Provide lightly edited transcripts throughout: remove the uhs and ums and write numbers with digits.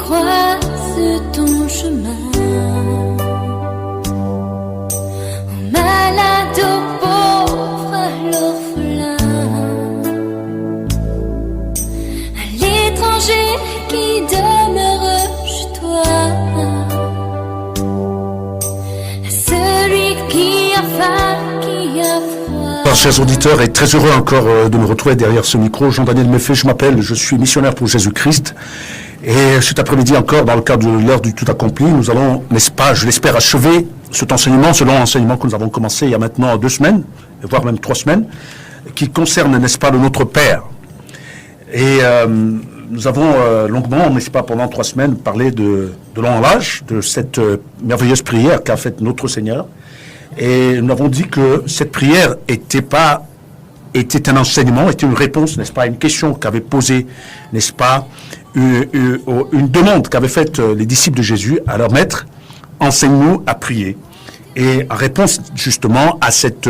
croise ton chemin, au malade, au pauvre, à l'orphelin, à l'étranger qui demeure chez toi, à celui qui a faim, qui a froid. Chers auditeurs, et très heureux encore de me retrouver derrière ce micro. Jean-Daniel Meffet, je m'appelle, je suis missionnaire pour Jésus-Christ. Et cet après-midi encore, dans le cadre de l'heure du tout accompli, nous allons, n'est-ce pas, je l'espère, achever cet enseignement, ce long enseignement que nous avons commencé il y a maintenant 2 semaines, voire même 3 semaines, qui concerne, n'est-ce pas, le Notre Père. Et nous avons longuement, n'est-ce pas, pendant 3 semaines, parlé de long en large, de cette merveilleuse prière qu'a faite notre Seigneur. Et nous avons dit que cette prière était un enseignement, était une réponse, n'est-ce pas, à une question qu'avait posée, n'est-ce pas, une demande qu'avaient faite les disciples de Jésus à leur maître, enseigne-nous à prier. Et en réponse justement à cette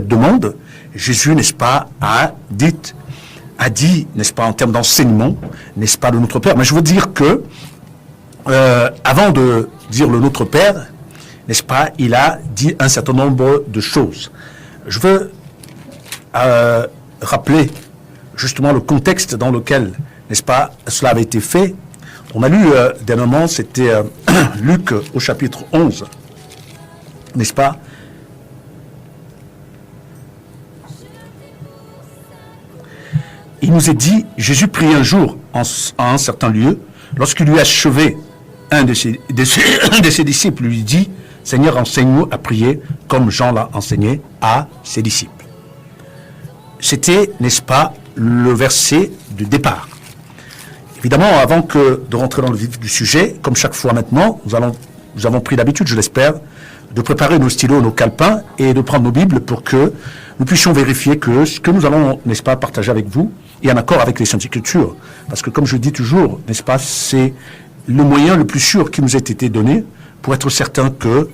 demande, Jésus, n'est-ce pas, a dit, n'est-ce pas, en termes d'enseignement, n'est-ce pas, le Notre Père. Mais je veux dire que, avant de dire le Notre Père, n'est-ce pas, il a dit un certain nombre de choses. Je veux rappeler justement le contexte dans lequel, n'est-ce pas, cela avait été fait. On a lu dernièrement, c'était Luc au chapitre 11, n'est-ce pas? Il nous est dit, Jésus prie un jour en un certain lieu, lorsqu'il lui a achevé, un de ses disciples lui dit, Seigneur, enseigne-nous à prier comme Jean l'a enseigné à ses disciples. C'était, n'est-ce pas, le verset du départ. Évidemment, avant de rentrer dans le vif du sujet, comme chaque fois maintenant, nous avons pris l'habitude, je l'espère, de préparer nos stylos, nos calepins et de prendre nos Bibles pour que nous puissions vérifier que ce que nous allons, n'est-ce pas, partager avec vous est en accord avec les Saintes Écritures. Parce que, comme je dis toujours, n'est-ce pas, c'est le moyen le plus sûr qui nous a été donné pour être certain que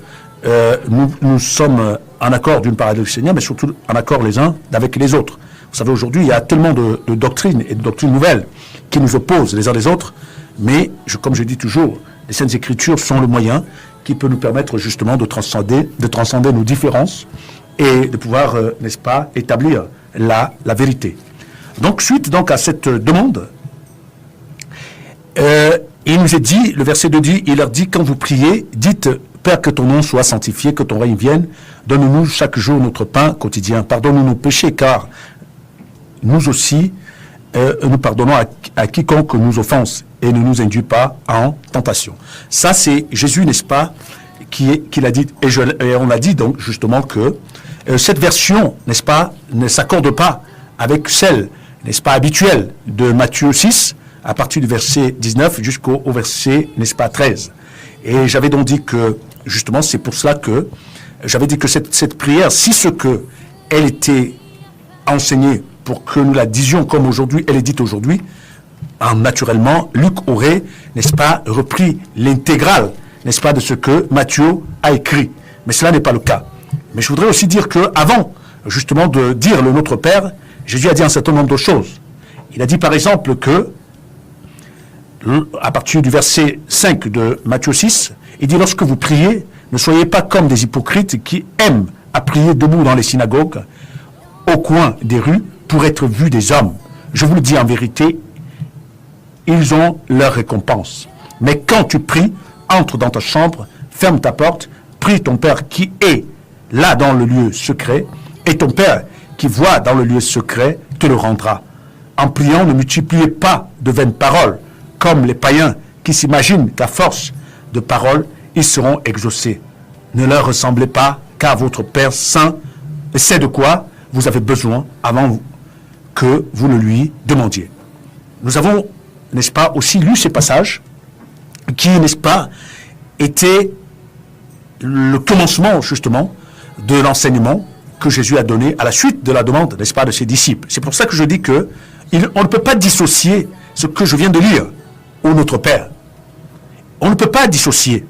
nous sommes en accord d'une part avec le Seigneur, mais surtout en accord les uns avec les autres. Vous savez, aujourd'hui, il y a tellement de doctrines et de doctrines nouvelles qui nous opposent les uns les autres, mais comme je dis toujours, les Saintes Écritures sont le moyen qui peut nous permettre justement de transcender nos différences et de pouvoir, n'est-ce pas, établir la vérité. Donc, suite donc à cette demande, il nous est dit, le verset 2 dit, il leur dit, quand vous priez, dites, Père, que ton nom soit sanctifié, que ton règne vienne, donne-nous chaque jour notre pain quotidien, pardonne-nous nos péchés, car nous aussi, nous pardonnons à quiconque nous offense, et ne nous induis pas en tentation. Ça, c'est Jésus, n'est-ce pas, qui l'a dit, et on a dit donc justement que cette version, n'est-ce pas, ne s'accorde pas avec celle, n'est-ce pas, habituelle de Matthieu 6, à partir du verset 19 jusqu'au verset, n'est-ce pas, 13. Et j'avais donc dit que, justement, c'est pour cela que j'avais dit que cette prière, si ce que elle était enseignée pour que nous la disions comme aujourd'hui, elle est dite aujourd'hui, naturellement, Luc aurait, n'est-ce pas, repris l'intégrale, n'est-ce pas, de ce que Matthieu a écrit. Mais cela n'est pas le cas. Mais je voudrais aussi dire que, avant, justement, de dire le Notre Père, Jésus a dit un certain nombre de choses. Il a dit, par exemple, que, à partir du verset 5 de Matthieu 6, il dit, lorsque vous priez, ne soyez pas comme des hypocrites qui aiment à prier debout dans les synagogues, au coin des rues, pour être vus des hommes. Je vous le dis en vérité, ils ont leur récompense. Mais quand tu pries, entre dans ta chambre, ferme ta porte, prie ton Père qui est là dans le lieu secret, et ton Père qui voit dans le lieu secret te le rendra. En priant, ne multipliez pas de vaines paroles, comme les païens qui s'imaginent qu'à force de paroles, ils seront exaucés. Ne leur ressemblez pas, car votre Père Saint sait de quoi vous avez besoin avant que vous ne lui demandiez. Nous avons, n'est-ce pas, aussi lu ces passages qui, n'est-ce pas, étaient le commencement, justement, de l'enseignement que Jésus a donné à la suite de la demande, n'est-ce pas, de ses disciples. C'est pour ça que je dis que on ne peut pas dissocier ce que je viens de lire au Notre Père. On ne peut pas dissocier.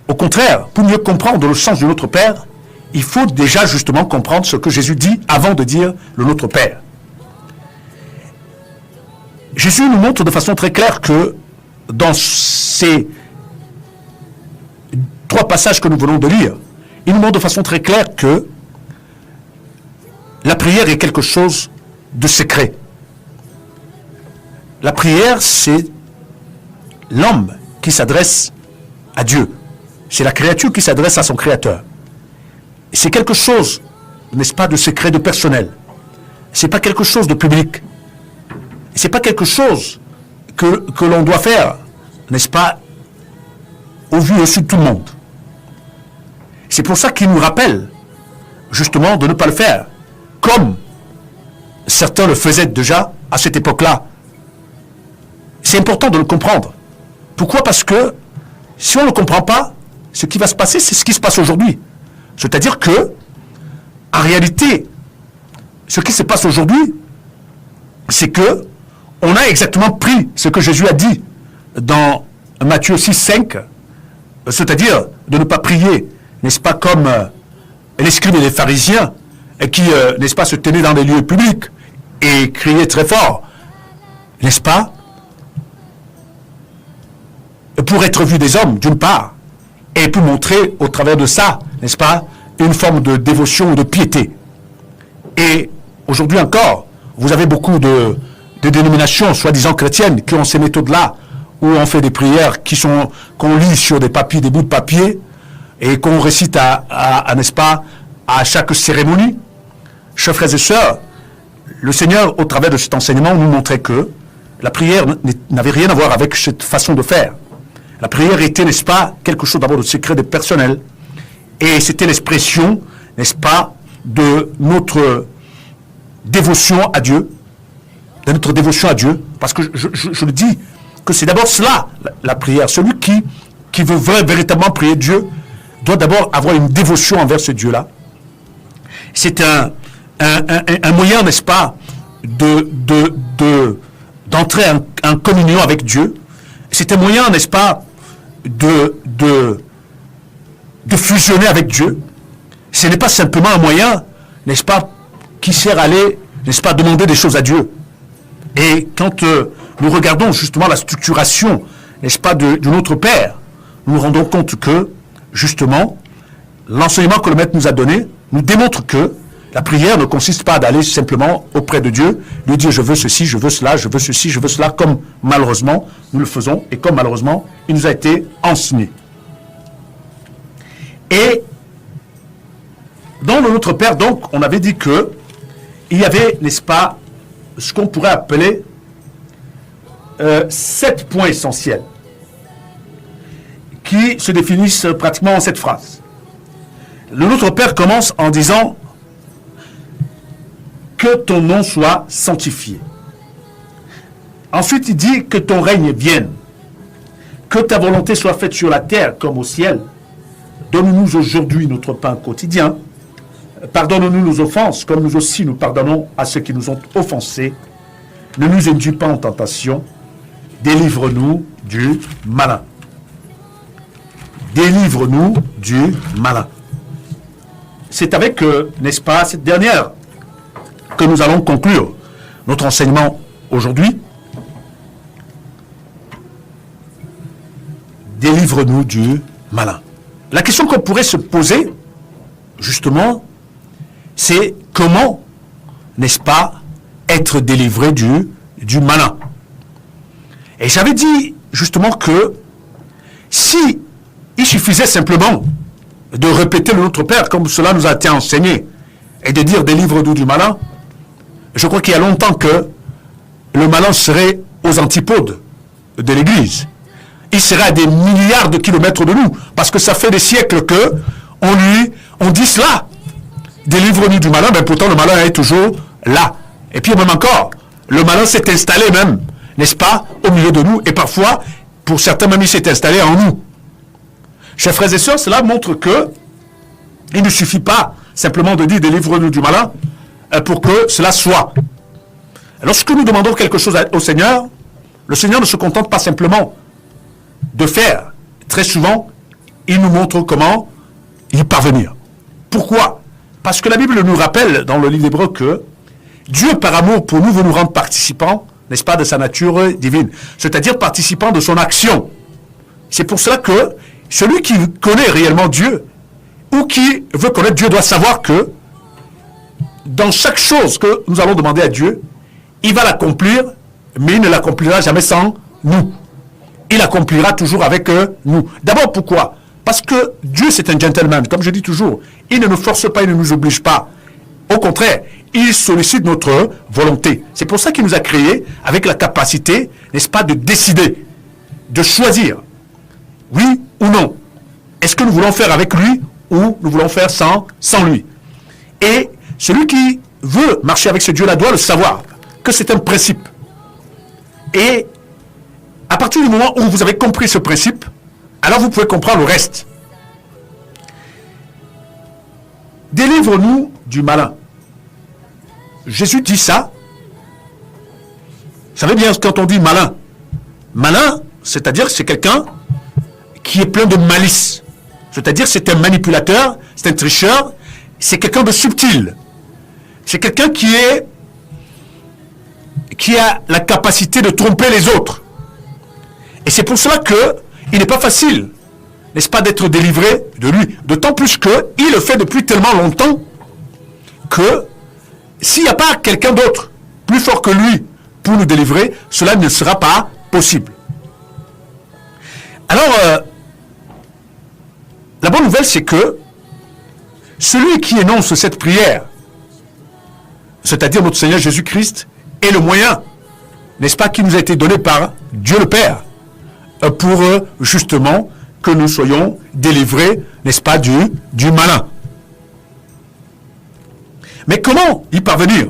Au contraire, pour mieux comprendre le sens du Notre Père, il faut déjà justement comprendre ce que Jésus dit avant de dire le Notre Père. Jésus nous montre de façon très claire que dans ces 3 passages que nous venons de lire, il nous montre de façon très claire que la prière est quelque chose de secret. La prière, c'est l'homme qui s'adresse à Dieu. C'est la créature qui s'adresse à son Créateur. C'est quelque chose, n'est-ce pas, de secret, de personnel. C'est pas quelque chose de public. C'est pas quelque chose que l'on doit faire, n'est-ce pas, au vu et au su de tout le monde. C'est pour ça qu'il nous rappelle, justement, de ne pas le faire, comme certains le faisaient déjà à cette époque-là. C'est important de le comprendre. Pourquoi? Parce que si on ne le comprend pas, ce qui va se passer, c'est ce qui se passe aujourd'hui. C'est-à-dire que, en réalité, ce qui se passe aujourd'hui, c'est que on a exactement pris ce que Jésus a dit dans Matthieu 6, 5, c'est-à-dire de ne pas prier, n'est-ce pas, comme les scribes et les pharisiens, qui, n'est-ce pas, se tenaient dans les lieux publics et criaient très fort, n'est-ce pas, pour être vus des hommes, d'une part, et pour montrer au travers de ça, n'est-ce pas, une forme de dévotion ou de piété. Et aujourd'hui encore, vous avez beaucoup de dénominations soi-disant chrétiennes qui ont ces méthodes-là, où on fait des prières qu'on lit sur des papiers, des bouts de papier, et qu'on récite n'est-ce pas, à chaque cérémonie. Chers frères et sœurs, le Seigneur, au travers de cet enseignement, nous montrait que la prière n'avait rien à voir avec cette façon de faire. La prière était, n'est-ce pas, quelque chose d'abord de secret, de personnel, et c'était l'expression, n'est-ce pas, de notre dévotion à Dieu, parce que je le dis, que c'est d'abord cela, la prière. Celui qui veut véritablement prier Dieu doit d'abord avoir une dévotion envers ce Dieu-là. C'est un moyen, n'est-ce pas, d'entrer en communion avec Dieu. C'est un moyen, n'est-ce pas, de fusionner avec Dieu. Ce n'est pas simplement un moyen, n'est-ce pas, qui sert à aller, n'est-ce pas, demander des choses à Dieu. Et quand nous regardons justement la structuration, n'est-ce pas, de notre Père, nous nous rendons compte que, justement, l'enseignement que le Maître nous a donné nous démontre que la prière ne consiste pas d'aller simplement auprès de Dieu, lui dire je veux ceci, je veux cela, je veux ceci, je veux cela, comme malheureusement nous le faisons et comme malheureusement il nous a été enseigné. Et dans le Notre Père, donc, on avait dit que il y avait, n'est-ce pas, ce qu'on pourrait appeler 7 points essentiels qui se définissent pratiquement en cette phrase. Le Notre Père commence en disant que ton nom soit sanctifié. Ensuite, il dit que ton règne vienne, que ta volonté soit faite sur la terre comme au ciel. Donne-nous aujourd'hui notre pain quotidien. Pardonne-nous nos offenses, comme nous aussi nous pardonnons à ceux qui nous ont offensés. Ne nous induis pas en tentation. Délivre-nous du malin. Délivre-nous du malin. C'est avec, n'est-ce pas, cette dernière que nous allons conclure notre enseignement aujourd'hui. Délivre-nous du malin. La question qu'on pourrait se poser, justement, c'est comment, n'est-ce pas, être délivré du malin. Et j'avais dit, justement, que si il suffisait simplement de répéter le Notre Père, comme cela nous a été enseigné, et de dire délivre-nous du malin, je crois qu'il y a longtemps que le malin serait aux antipodes de l'Église. Il serait à des milliards de kilomètres de nous, parce que ça fait des siècles que on dit cela. Délivre-nous du malin, mais pourtant le malin est toujours là. Et puis même encore, le malin s'est installé même, n'est-ce pas, au milieu de nous, et parfois, pour certains même, il s'est installé en nous. Chers frères et sœurs, cela montre que il ne suffit pas simplement de dire délivre-nous du malin pour que cela soit. Lorsque nous demandons quelque chose au Seigneur, le Seigneur ne se contente pas simplement de faire. Très souvent, il nous montre comment y parvenir. Pourquoi? Parce que la Bible nous rappelle dans le livre d'Hébreux que Dieu, par amour pour nous, veut nous rendre participants, n'est-ce pas, de sa nature divine. C'est-à-dire participants de son action. C'est pour cela que celui qui connaît réellement Dieu, ou qui veut connaître Dieu, doit savoir que dans chaque chose que nous allons demander à Dieu, il va l'accomplir, mais il ne l'accomplira jamais sans nous. Il accomplira toujours avec nous. D'abord, pourquoi? Parce que Dieu, c'est un gentleman, comme je dis toujours. Il ne nous force pas, il ne nous oblige pas. Au contraire, il sollicite notre volonté. C'est pour ça qu'il nous a créés avec la capacité, n'est-ce pas, de décider, de choisir, oui ou non. Est-ce que nous voulons faire avec lui ou nous voulons faire sans lui? Et celui qui veut marcher avec ce Dieu-là doit le savoir, que c'est un principe. Et à partir du moment où vous avez compris ce principe, alors vous pouvez comprendre le reste. Délivre-nous du malin. Jésus dit ça. Vous savez bien quand on dit malin. Malin, c'est-à-dire que c'est quelqu'un qui est plein de malice. C'est-à-dire c'est un manipulateur, c'est un tricheur, c'est quelqu'un de subtil. C'est quelqu'un qui a la capacité de tromper les autres. Et c'est pour cela qu'il n'est pas facile, n'est-ce pas, d'être délivré de lui. D'autant plus qu'il le fait depuis tellement longtemps que s'il n'y a pas quelqu'un d'autre plus fort que lui pour nous délivrer, cela ne sera pas possible. Alors, la bonne nouvelle, c'est que celui qui énonce cette prière, c'est-à-dire notre Seigneur Jésus-Christ, est le moyen, n'est-ce pas, qui nous a été donné par Dieu le Père, pour justement que nous soyons délivrés, n'est-ce pas, du malin. Mais comment y parvenir?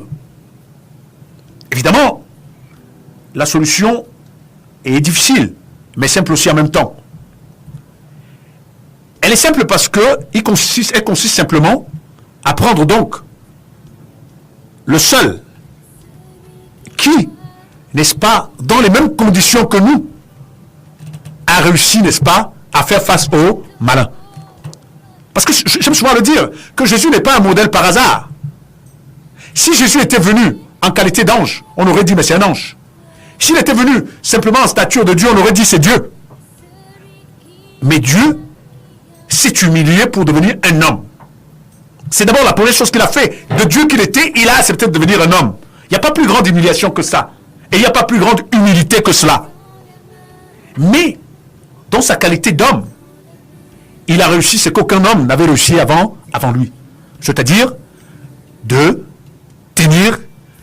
Évidemment, la solution est difficile, mais simple aussi en même temps. Elle est simple parce qu'elle consiste simplement à prendre donc le seul qui, n'est-ce pas, dans les mêmes conditions que nous, a réussi, n'est-ce pas, à faire face au malin. Parce que j'aime souvent le dire, que Jésus n'est pas un modèle par hasard. Si Jésus était venu en qualité d'ange, on aurait dit mais c'est un ange. S'il était venu simplement en stature de Dieu, on aurait dit c'est Dieu. Mais Dieu s'est humilié pour devenir un homme. C'est d'abord la première chose qu'il a fait. De Dieu qu'il était, il a accepté de devenir un homme. Il n'y a pas plus grande humiliation que ça. Et il n'y a pas plus grande humilité que cela. Mais, dans sa qualité d'homme, il a réussi ce qu'aucun homme n'avait réussi avant lui. C'est-à-dire de tenir,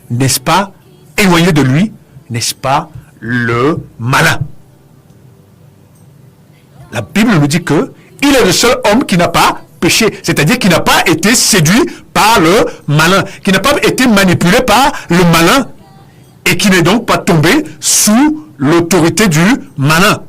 n'est-ce pas, éloigné de lui, n'est-ce pas, le malin. La Bible nous dit que il est le seul homme qui n'a pas péché, c'est-à-dire qui n'a pas été séduit par le malin, qui n'a pas été manipulé par le malin, et qui n'est donc pas tombé sous l'autorité du malin.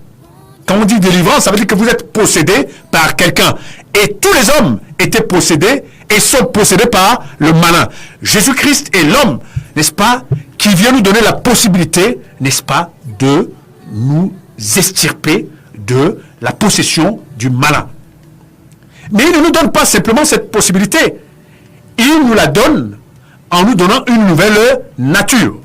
Quand on dit délivrance, ça veut dire que vous êtes possédé par quelqu'un. Et tous les hommes étaient possédés et sont possédés par le malin. Jésus-Christ est l'homme, n'est-ce pas, qui vient nous donner la possibilité, n'est-ce pas, de nous extirper de la possession du malin. Mais il ne nous donne pas simplement cette possibilité. Il nous la donne en nous donnant une nouvelle nature.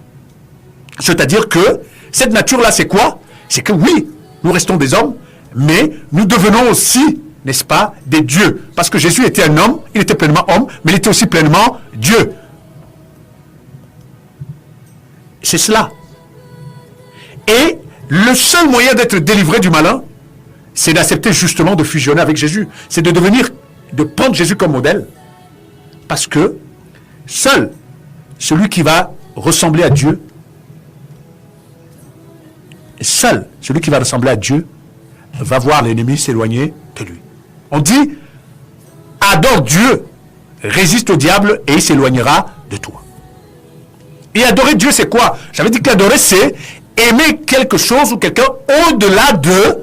C'est-à-dire que cette nature-là, c'est quoi? C'est que oui, nous restons des hommes, mais nous devenons aussi, n'est-ce pas, des dieux. Parce que Jésus était un homme, il était pleinement homme, mais il était aussi pleinement Dieu. C'est cela. Et le seul moyen d'être délivré du malin, c'est d'accepter justement de fusionner avec Jésus. C'est de prendre Jésus comme modèle. Parce que seul celui qui va ressembler à Dieu, va voir l'ennemi s'éloigner de lui. On dit, adore Dieu, résiste au diable et il s'éloignera de toi. Et adorer Dieu, c'est quoi? J'avais dit qu'adorer, c'est aimer quelque chose ou quelqu'un au-delà de...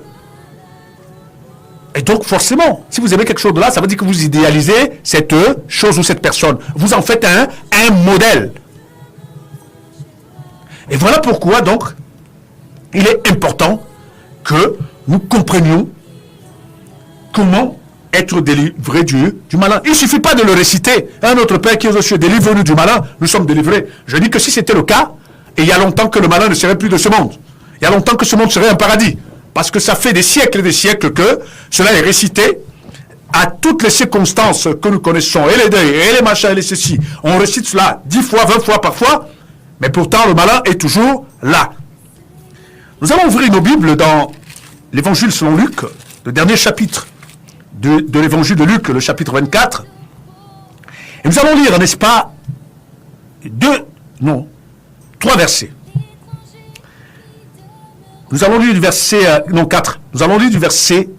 Et donc, forcément, si vous aimez quelque chose de là, ça veut dire que vous idéalisez cette chose ou cette personne. Vous en faites un modèle. Et voilà pourquoi, donc, il est important que nous comprenions comment être délivré du malin. Il ne suffit pas de le réciter. Notre Père qui est aux cieux, délivre-nous du malin, nous sommes délivrés. Je dis que si c'était le cas, et il y a longtemps que le malin ne serait plus de ce monde. Il y a longtemps que ce monde serait un paradis. parce que ça fait des siècles et des siècles que cela est récité à toutes les circonstances que nous connaissons, et les deuils, et les machins, et les ceci. On récite cela 10 fois, 20 fois parfois, mais pourtant le malin est toujours là. Nous allons ouvrir nos Bibles dans l'Évangile selon Luc, le dernier chapitre de l'Évangile de Luc, le chapitre 24. Et nous allons lire, n'est-ce pas, 3 versets. Nous allons lire du verset, 4. Nous allons lire du verset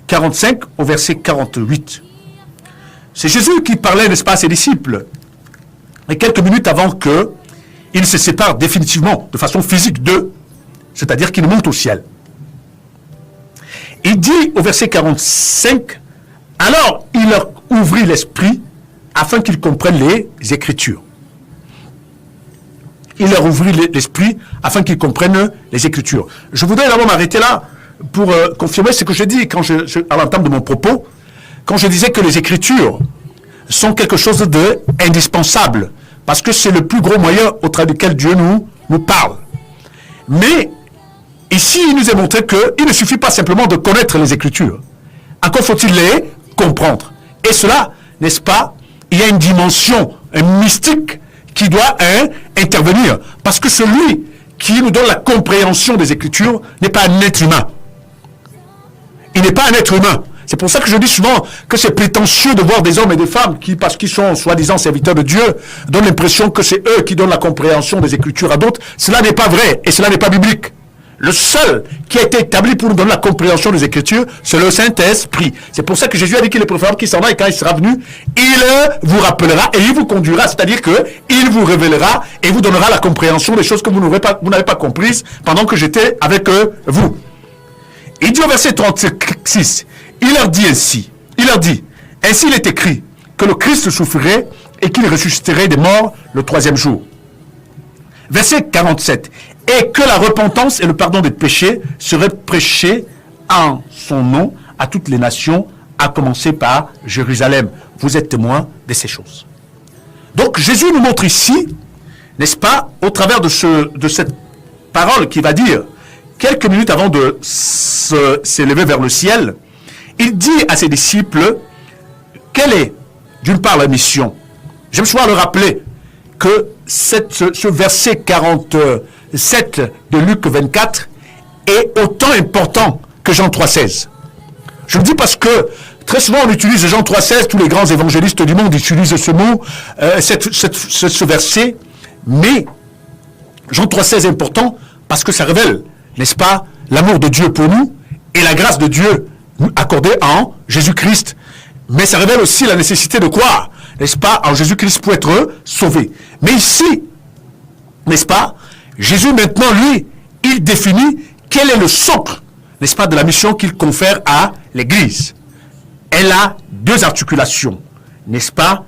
45 au verset 48. C'est Jésus qui parlait, n'est-ce pas, à ses disciples. Et quelques minutes avant qu'il se sépare définitivement, de façon physique d'eux, c'est-à-dire qu'il monte au ciel. Il dit au verset 45, « Alors il leur ouvrit l'esprit afin qu'ils comprennent les Écritures. » Il leur ouvrit l'esprit afin qu'ils comprennent les Écritures. Je voudrais d'abord m'arrêter là pour confirmer ce que j'ai dit à l'entame de mon propos, quand je disais que les Écritures sont quelque chose d'indispensable, parce que c'est le plus gros moyen au travers duquel Dieu nous parle. Mais ici, il nous est montré qu'il ne suffit pas simplement de connaître les Écritures. Encore faut-il les comprendre. Et cela, n'est-ce pas, il y a une dimension mystique qui doit intervenir. Parce que celui qui nous donne la compréhension des Écritures n'est pas un être humain. Il n'est pas un être humain. C'est pour ça que je dis souvent que c'est prétentieux de voir des hommes et des femmes qui, parce qu'ils sont soi-disant serviteurs de Dieu, donnent l'impression que c'est eux qui donnent la compréhension des Écritures à d'autres. Cela n'est pas vrai et cela n'est pas biblique. Le seul qui a été établi pour nous donner la compréhension des Écritures, c'est le Saint-Esprit. C'est pour ça que Jésus a dit qu'il est préférable qu'il s'en aille, et quand il sera venu, il vous rappellera et il vous conduira, c'est-à-dire qu'il vous révélera et vous donnera la compréhension des choses que vous n'avez pas comprises pendant que j'étais avec vous. Il dit au verset 36, il leur dit, ainsi il est écrit que le Christ souffrirait et qu'il ressusciterait des morts le 3e jour. Verset 47, et que la repentance et le pardon des péchés seraient prêchés en son nom à toutes les nations, à commencer par Jérusalem. Vous êtes témoins de ces choses. Donc Jésus nous montre ici, n'est-ce pas, au travers de cette parole qu'il va dire, quelques minutes avant de s'élever vers le ciel, il dit à ses disciples, quelle est, d'une part, la mission. J'aime souvent le rappeler que ce verset 47 de Luc 24 est autant important que Jean 3,16. Je le dis parce que très souvent on utilise Jean 3,16, tous les grands évangélistes du monde utilisent ce mot, ce verset, mais Jean 3,16 est important parce que ça révèle, n'est-ce pas, l'amour de Dieu pour nous et la grâce de Dieu accordée en Jésus-Christ. Mais ça révèle aussi la nécessité de croire, n'est-ce pas, en Jésus-Christ pour être sauvé. Mais ici, n'est-ce pas, Jésus maintenant, lui, il définit quel est le socle, n'est-ce pas, de la mission qu'il confère à l'Église. Elle a 2 articulations, n'est-ce pas,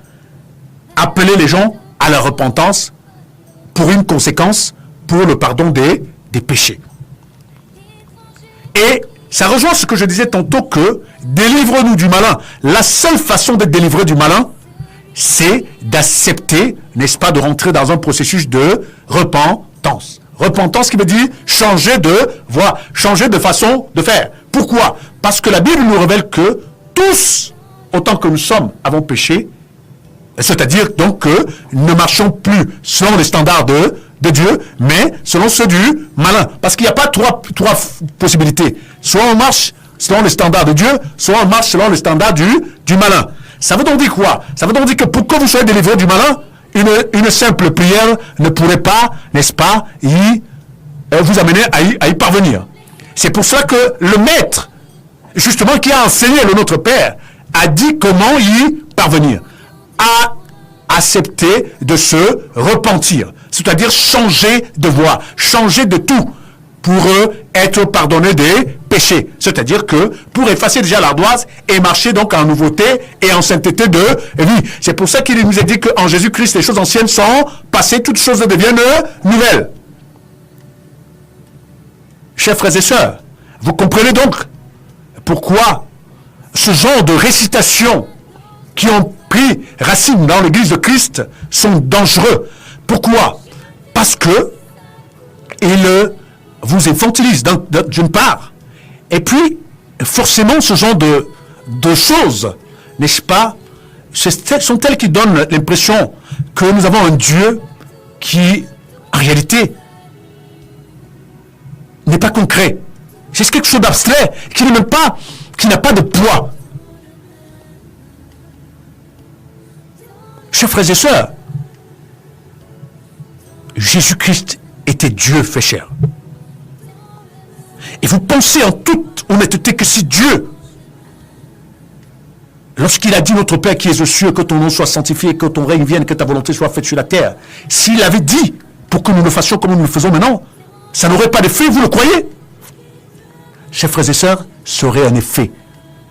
appeler les gens à la repentance pour une conséquence, pour le pardon des péchés. Et ça rejoint ce que je disais tantôt que délivre-nous du malin. La seule façon d'être délivré du malin, c'est d'accepter, n'est-ce pas, de rentrer dans un processus de repentance. Repentance qui veut dire changer de voie, changer de façon de faire. Pourquoi? Parce que la Bible nous révèle que tous, autant que nous sommes, avons péché, c'est-à-dire donc que nous ne marchons plus selon les standards de Dieu, mais selon ceux du malin. Parce qu'il n'y a pas trois possibilités. Soit on marche selon les standards de Dieu, soit on marche selon les standards du malin. Ça veut donc dire quoi? Ça veut donc dire que pour que vous soyez délivré du malin, une simple prière ne pourrait pas, n'est-ce pas, vous amener à y parvenir. C'est pour cela que le maître, justement, qui a enseigné le Notre Père, a dit comment y parvenir. À accepter de se repentir, c'est-à-dire changer de voie, changer de tout pour être pardonné des péchés. C'est-à-dire que pour effacer déjà l'ardoise et marcher donc en nouveauté et en sainteté de vie. C'est pour ça qu'il nous a dit qu'en Jésus-Christ, les choses anciennes sont passées, toutes choses deviennent nouvelles. Chers frères et sœurs, vous comprenez donc pourquoi ce genre de récitations qui ont pris racine dans l'Église de Christ sont dangereux. Pourquoi? Parce que ils vous infantilisent d'une part, Et puis, forcément, ce genre de choses, n'est-ce pas, sont telles qui donnent l'impression que nous avons un Dieu qui, en réalité, n'est pas concret. C'est quelque chose d'abstrait, qui n'a pas de poids. Chers frères et sœurs, Jésus-Christ était Dieu fait chair. Et vous pensez en toute honnêteté que si Dieu, lorsqu'il a dit notre Père qui es aux cieux, que ton nom soit sanctifié, que ton règne vienne, que ta volonté soit faite sur la terre, s'il avait dit pour que nous le fassions comme nous le faisons maintenant, ça n'aurait pas d'effet, vous le croyez? Chers frères et sœurs, ça aurait un effet.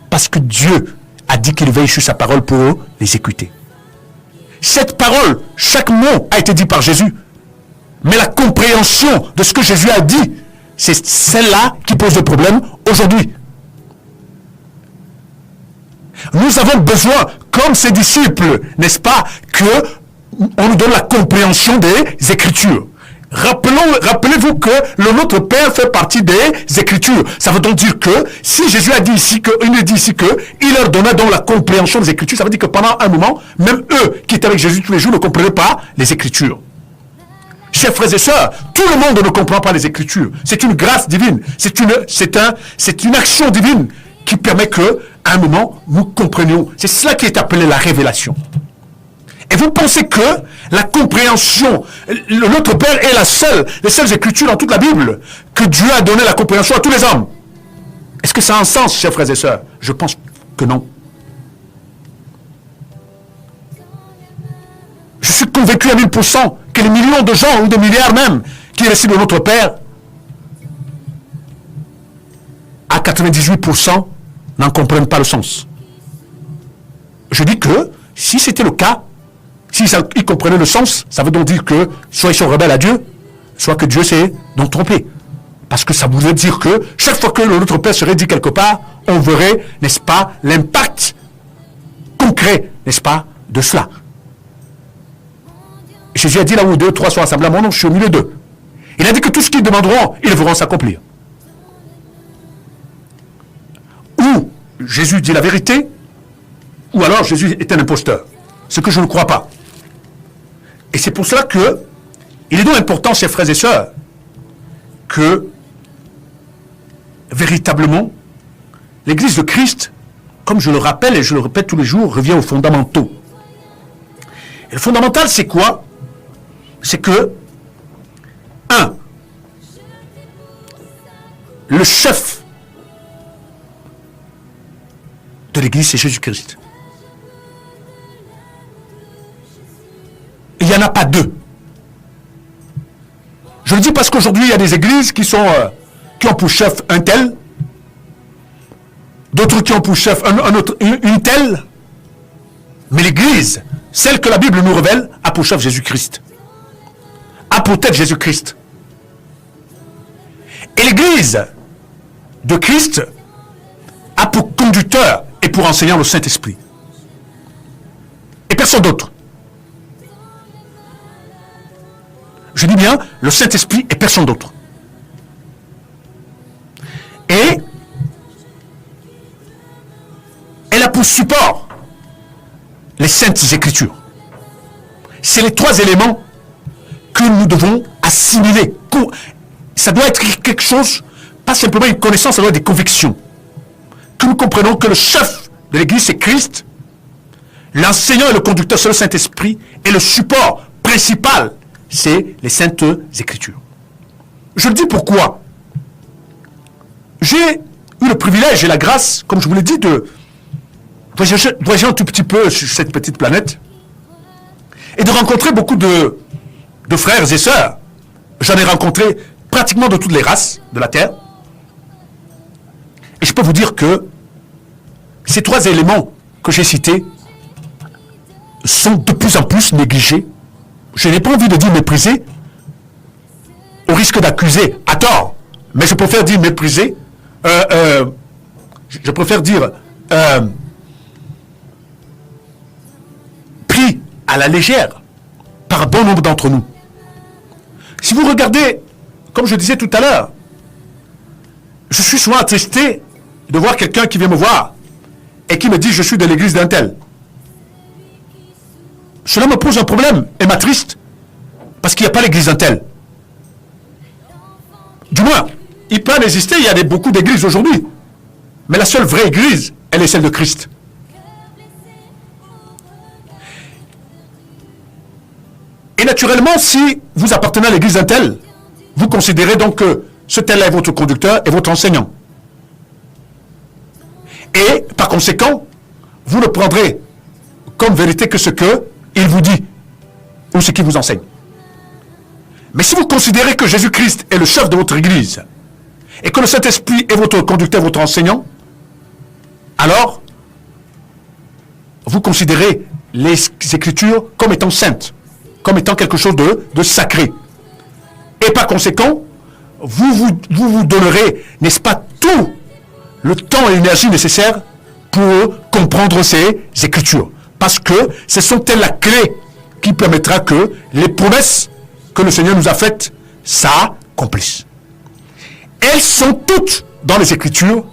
Parce que Dieu a dit qu'il veille sur sa parole pour l'exécuter. Cette parole, chaque mot a été dit par Jésus. Mais la compréhension de ce que Jésus a dit, c'est celle-là qui pose le problème aujourd'hui. Nous avons besoin, comme ses disciples, n'est-ce pas, qu'on nous donne la compréhension des Écritures. Rappelez-vous que le Notre Père fait partie des Écritures. Ça veut donc dire que si Jésus a dit ici il leur donna donc la compréhension des Écritures, ça veut dire que pendant un moment, même eux qui étaient avec Jésus tous les jours ne comprenaient pas les Écritures. Chers frères et sœurs, tout le monde ne comprend pas les Écritures. C'est une grâce divine. C'est une action divine qui permet que, à un moment, nous comprenions. C'est cela qui est appelé la révélation. Et vous pensez que la compréhension, notre Père est les seules Écritures dans toute la Bible, que Dieu a donné la compréhension à tous les hommes. Est-ce que ça a un sens, chers frères et sœurs? Je pense que non. Je suis convaincu à 1000% que les millions de gens, ou des milliards même, qui récitent de notre Père, à 98% n'en comprennent pas le sens. Je dis que, si c'était le cas, s'ils comprenaient le sens, ça veut donc dire que soit ils sont rebelles à Dieu, soit que Dieu s'est donc trompé. Parce que ça voudrait dire que chaque fois que notre Père serait dit quelque part, on verrait, n'est-ce pas, l'impact concret, n'est-ce pas, de cela. Jésus a dit là où 2, 3 sont assemblés à mon nom, je suis au milieu d'eux. Il a dit que tout ce qu'ils demanderont, ils le verront s'accomplir. Ou Jésus dit la vérité, ou alors Jésus est un imposteur. Ce que je ne crois pas. Et c'est pour cela que il est donc important, chers frères et sœurs, que véritablement, l'Église de Christ, comme je le rappelle et je le répète tous les jours, revient aux fondamentaux. Et le fondamental, c'est quoi? C'est que, 1, le chef de l'Église, c'est Jésus-Christ. Il n'y en a pas deux. Je le dis parce qu'aujourd'hui, il y a des églises qui ont pour chef un tel, d'autres qui ont pour chef une telle, mais l'église, celle que la Bible nous révèle, a pour chef Jésus-Christ. A pour tête Jésus-Christ. Et l'église de Christ a pour conducteur et pour enseignant le Saint-Esprit. Et personne d'autre. Je dis bien, le Saint-Esprit et personne d'autre. Et elle a pour support les Saintes Écritures. C'est les 3 éléments que nous devons assimiler. Ça doit être quelque chose, pas simplement une connaissance, ça doit être des convictions. Que nous comprenons que le chef de l'Église, c'est Christ, l'enseignant et le conducteur, c'est le Saint-Esprit, et le support principal, c'est les Saintes Écritures. Je le dis pourquoi. J'ai eu le privilège et la grâce, comme je vous l'ai dit, de voyager un tout petit peu sur cette petite planète et de rencontrer beaucoup de frères et sœurs. J'en ai rencontré pratiquement de toutes les races de la Terre. Et je peux vous dire que ces 3 éléments que j'ai cités sont de plus en plus négligés. Je n'ai pas envie de dire méprisés, au risque d'accuser à tort, mais je préfère dire méprisés, je préfère dire pris à la légère par un bon nombre d'entre nous. Si vous regardez, comme je disais tout à l'heure, Je suis souvent attristé de voir quelqu'un qui vient me voir et qui me dit « je suis de l'église d'un tel ». Cela me pose un problème et m'attriste parce qu'il n'y a pas l'église d'un tel. Du moins, il peut en exister, il y a beaucoup d'églises aujourd'hui. Mais la seule vraie église, elle est celle de Christ. Et naturellement, si vous appartenez à l'église d'un tel, vous considérez donc que ce tel-là est votre conducteur et votre enseignant. Et par conséquent, vous ne prendrez comme vérité que ce qu'il vous dit ou ce qu'il vous enseigne. Mais si vous considérez que Jésus-Christ est le chef de votre église et que le Saint-Esprit est votre conducteur, votre enseignant, alors vous considérez les Écritures comme étant saintes, comme étant quelque chose de sacré. Et par conséquent, vous donnerez, n'est-ce pas, tout le temps et l'énergie nécessaires pour comprendre ces Écritures. Parce que ce sont elles la clé qui permettra que les promesses que le Seigneur nous a faites s'accomplissent. Elles sont toutes dans les Écritures,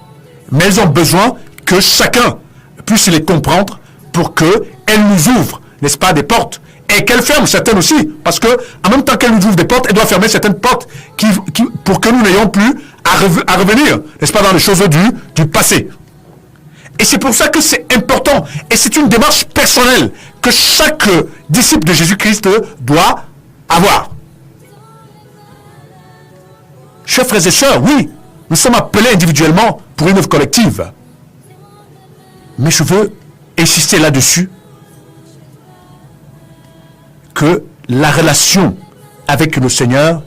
mais elles ont besoin que chacun puisse les comprendre pour qu'elles nous ouvrent, n'est-ce pas, des portes, et qu'elles ferment certaines aussi, parce que en même temps qu'elles nous ouvrent des portes, elles doivent fermer certaines portes pour que nous n'ayons plus à revenir, n'est-ce pas, dans les choses du passé. Et c'est pour ça que c'est important, et c'est une démarche personnelle que chaque disciple de Jésus-Christ doit avoir. Chers frères et sœurs, oui, nous sommes appelés individuellement pour une œuvre collective. Mais je veux insister là-dessus que la relation avec le Seigneur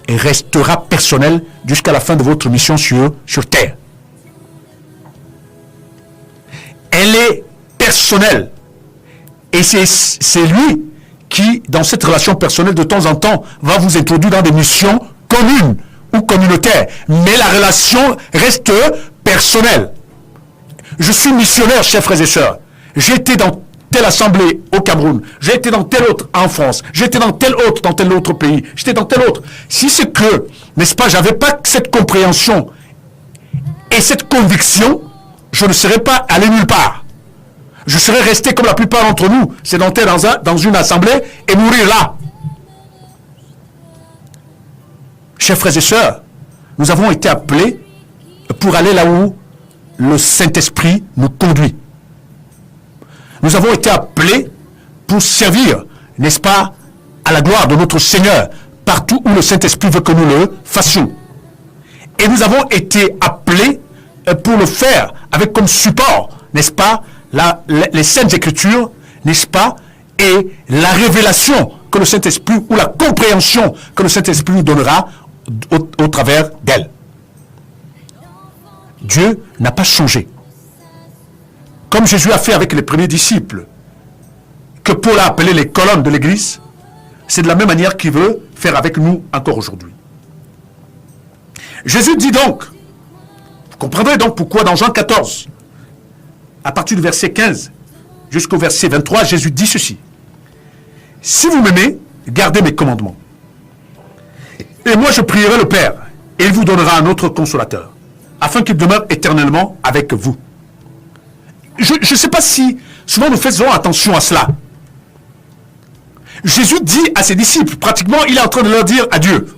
restera personnelle jusqu'à la fin de votre mission sur terre. Elle est personnelle. Et c'est lui qui, dans cette relation personnelle, de temps en temps, va vous introduire dans des missions communes ou communautaires. Mais la relation reste personnelle. Je suis missionnaire, chers frères et sœurs. J'ai été dans telle assemblée au Cameroun. J'ai été dans telle autre en France. J'ai été dans tel autre pays. J'étais dans tel autre. Si c'est que, n'est-ce pas, j'avais pas cette compréhension et cette conviction, je ne serais pas allé nulle part. Je serais resté comme la plupart d'entre nous, sédentaires dans une assemblée et mourir là. Chers frères et sœurs, nous avons été appelés pour aller là où le Saint-Esprit nous conduit. Nous avons été appelés pour servir, n'est-ce pas, à la gloire de notre Seigneur, partout où le Saint-Esprit veut que nous le fassions. Et nous avons été appelés pour le faire avec comme support, n'est-ce pas, les Saintes Écritures, n'est-ce pas, et la révélation que le Saint-Esprit, ou la compréhension que le Saint-Esprit nous donnera au travers d'elle. Dieu n'a pas changé. Comme Jésus a fait avec les premiers disciples, que Paul a appelé les colonnes de l'Église, c'est de la même manière qu'il veut faire avec nous encore aujourd'hui. Jésus dit donc, vous comprendrez donc pourquoi dans Jean 14, à partir du verset 15 jusqu'au verset 23, Jésus dit ceci. Si vous m'aimez, gardez mes commandements. Et moi je prierai le Père, et il vous donnera un autre consolateur, afin qu'il demeure éternellement avec vous. Je ne sais pas si souvent nous faisons attention à cela. Jésus dit à ses disciples, pratiquement, il est en train de leur dire adieu.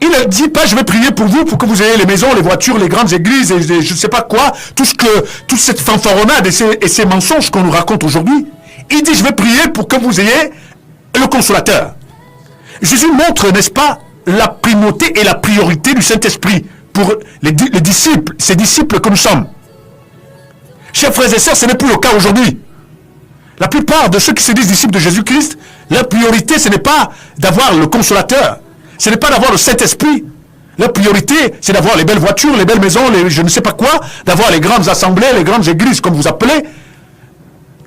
Il ne dit pas, je vais prier pour vous, pour que vous ayez les maisons, les voitures, les grandes églises, et je ne sais pas quoi, toute cette fanfaronnade et ces mensonges qu'on nous raconte aujourd'hui. Il dit, je vais prier pour que vous ayez le consolateur. Jésus montre, n'est-ce pas, la primauté et la priorité du Saint-Esprit pour les disciples, ces disciples que nous sommes. Chers frères et sœurs, ce n'est plus le cas aujourd'hui. La plupart de ceux qui se disent disciples de Jésus-Christ, leur priorité, ce n'est pas d'avoir le consolateur. Ce n'est pas d'avoir le Saint-Esprit. Leur priorité, c'est d'avoir les belles voitures, les belles maisons, je ne sais pas quoi, d'avoir les grandes assemblées, les grandes églises, comme vous appelez.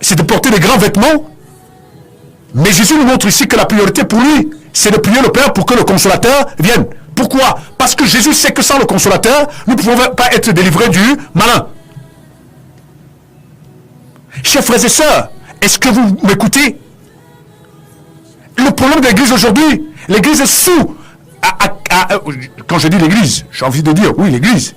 C'est de porter des grands vêtements. Mais Jésus nous montre ici que la priorité pour lui, c'est de prier le Père pour que le consolateur vienne. Pourquoi? Parce que Jésus sait que sans le consolateur, nous ne pouvons pas être délivrés du malin. Chers frères et sœurs, est-ce que vous m'écoutez? Le problème de l'Église aujourd'hui, l'Église est sous quand je dis l'Église, j'ai envie de dire, oui, l'Église,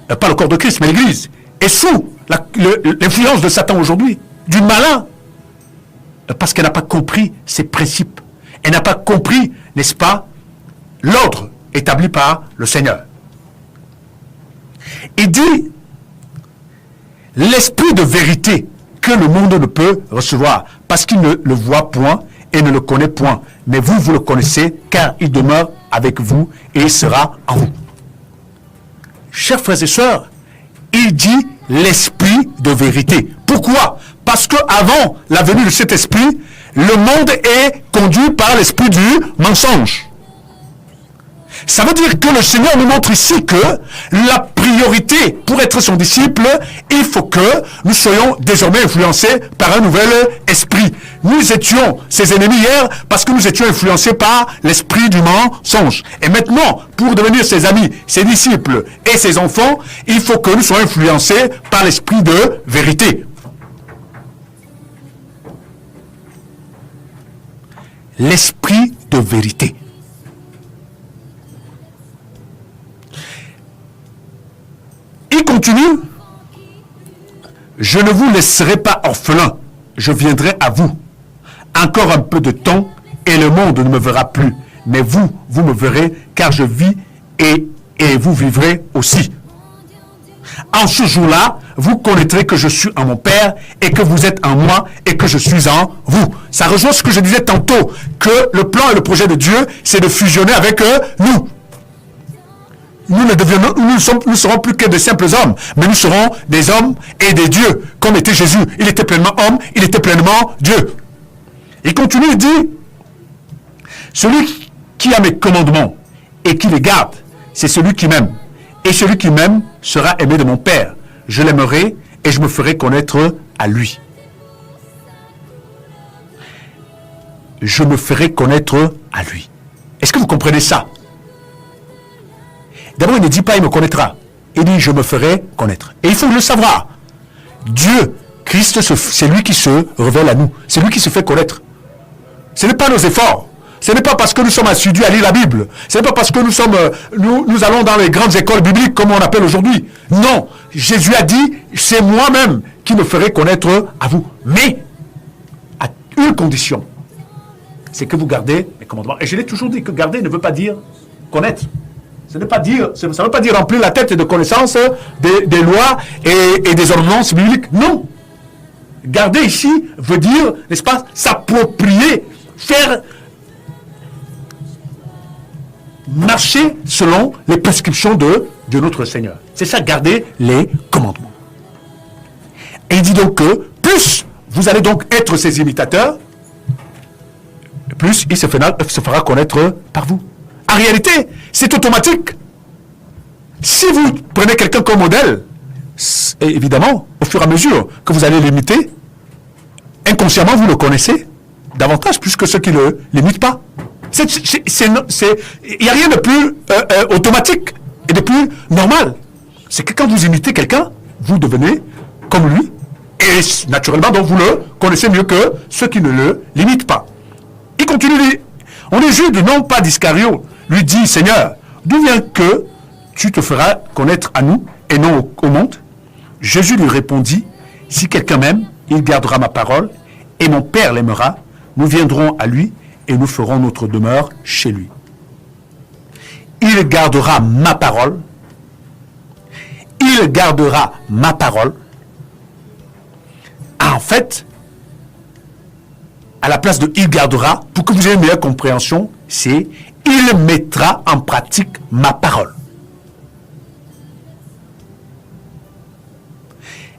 pas le corps de Christ, mais l'Église, est sous l'influence de Satan aujourd'hui, du malin, parce qu'elle n'a pas compris ses principes. Elle n'a pas compris, n'est-ce pas, l'ordre établi par le Seigneur. Il dit, l'esprit de vérité que le monde ne peut recevoir, parce qu'il ne le voit point et ne le connaît point. Mais vous, vous le connaissez, car il demeure avec vous et il sera en vous. Chers frères et sœurs, il dit l'esprit de vérité. Pourquoi? Parce qu'avant la venue de cet esprit, le monde est conduit par l'esprit du mensonge. Ça veut dire que le Seigneur nous montre ici que la priorité pour être son disciple, il faut que nous soyons désormais influencés par un nouvel esprit. Nous étions ses ennemis hier parce que nous étions influencés par l'esprit du mensonge. Et maintenant, pour devenir ses amis, ses disciples et ses enfants, il faut que nous soyons influencés par l'esprit de vérité. L'esprit de vérité. Il continue, je ne vous laisserai pas orphelin, je viendrai à vous. Encore un peu de temps et le monde ne me verra plus. Mais vous, vous me verrez car je vis et vous vivrez aussi. En ce jour-là, vous connaîtrez que je suis en mon Père et que vous êtes en moi et que je suis en vous. Ça rejoint ce que je disais tantôt, que le plan et le projet de Dieu, c'est de fusionner avec nous. Nous ne serons plus que de simples hommes, mais nous serons des hommes et des dieux, comme était Jésus. Il était pleinement homme, il était pleinement Dieu. Il continue, il dit, celui qui a mes commandements et qui les garde, c'est celui qui m'aime. Et celui qui m'aime sera aimé de mon Père. Je l'aimerai et je me ferai connaître à lui. Je me ferai connaître à lui. Est-ce que vous comprenez ça? D'abord, il ne dit pas « il me connaîtra ». Il dit « je me ferai connaître ». Et il faut le savoir. Dieu, Christ, c'est lui qui se révèle à nous. C'est lui qui se fait connaître. Ce n'est pas nos efforts. Ce n'est pas parce que nous sommes assidus à lire la Bible. Ce n'est pas parce que nous allons dans les grandes écoles bibliques comme on appelle aujourd'hui. Non. Jésus a dit « c'est moi-même qui me ferai connaître à vous ». Mais à une condition. C'est que vous gardez mes commandements. Et je l'ai toujours dit que garder ne veut pas dire connaître. Ça ne veut pas dire remplir la tête de connaissances des lois et des ordonnances bibliques. Non. Garder ici veut dire, n'est-ce pas, s'approprier, faire marcher selon les prescriptions de notre Seigneur. C'est ça, garder les commandements. Et il dit donc que plus vous allez donc être ses imitateurs, plus il se fera connaître par vous. En réalité, c'est automatique. Si vous prenez quelqu'un comme modèle, évidemment, au fur et à mesure que vous allez l'imiter, inconsciemment, vous le connaissez davantage, plus que ceux qui ne l'imitent pas. Il n'y a rien de plus automatique et de plus normal. C'est que quand vous imitez quelqu'un, vous devenez comme lui, et naturellement, donc vous le connaissez mieux que ceux qui ne l'imitent pas. Il continue, on est Jude, non pas d'Iscario, lui dit, Seigneur, d'où vient que tu te feras connaître à nous et non au monde? Jésus lui répondit, si quelqu'un m'aime, il gardera ma parole et mon Père l'aimera. Nous viendrons à lui et nous ferons notre demeure chez lui. Il gardera ma parole. Il gardera ma parole. En fait, à la place de « il gardera », pour que vous ayez une meilleure compréhension, c'est « il mettra en pratique ma parole ».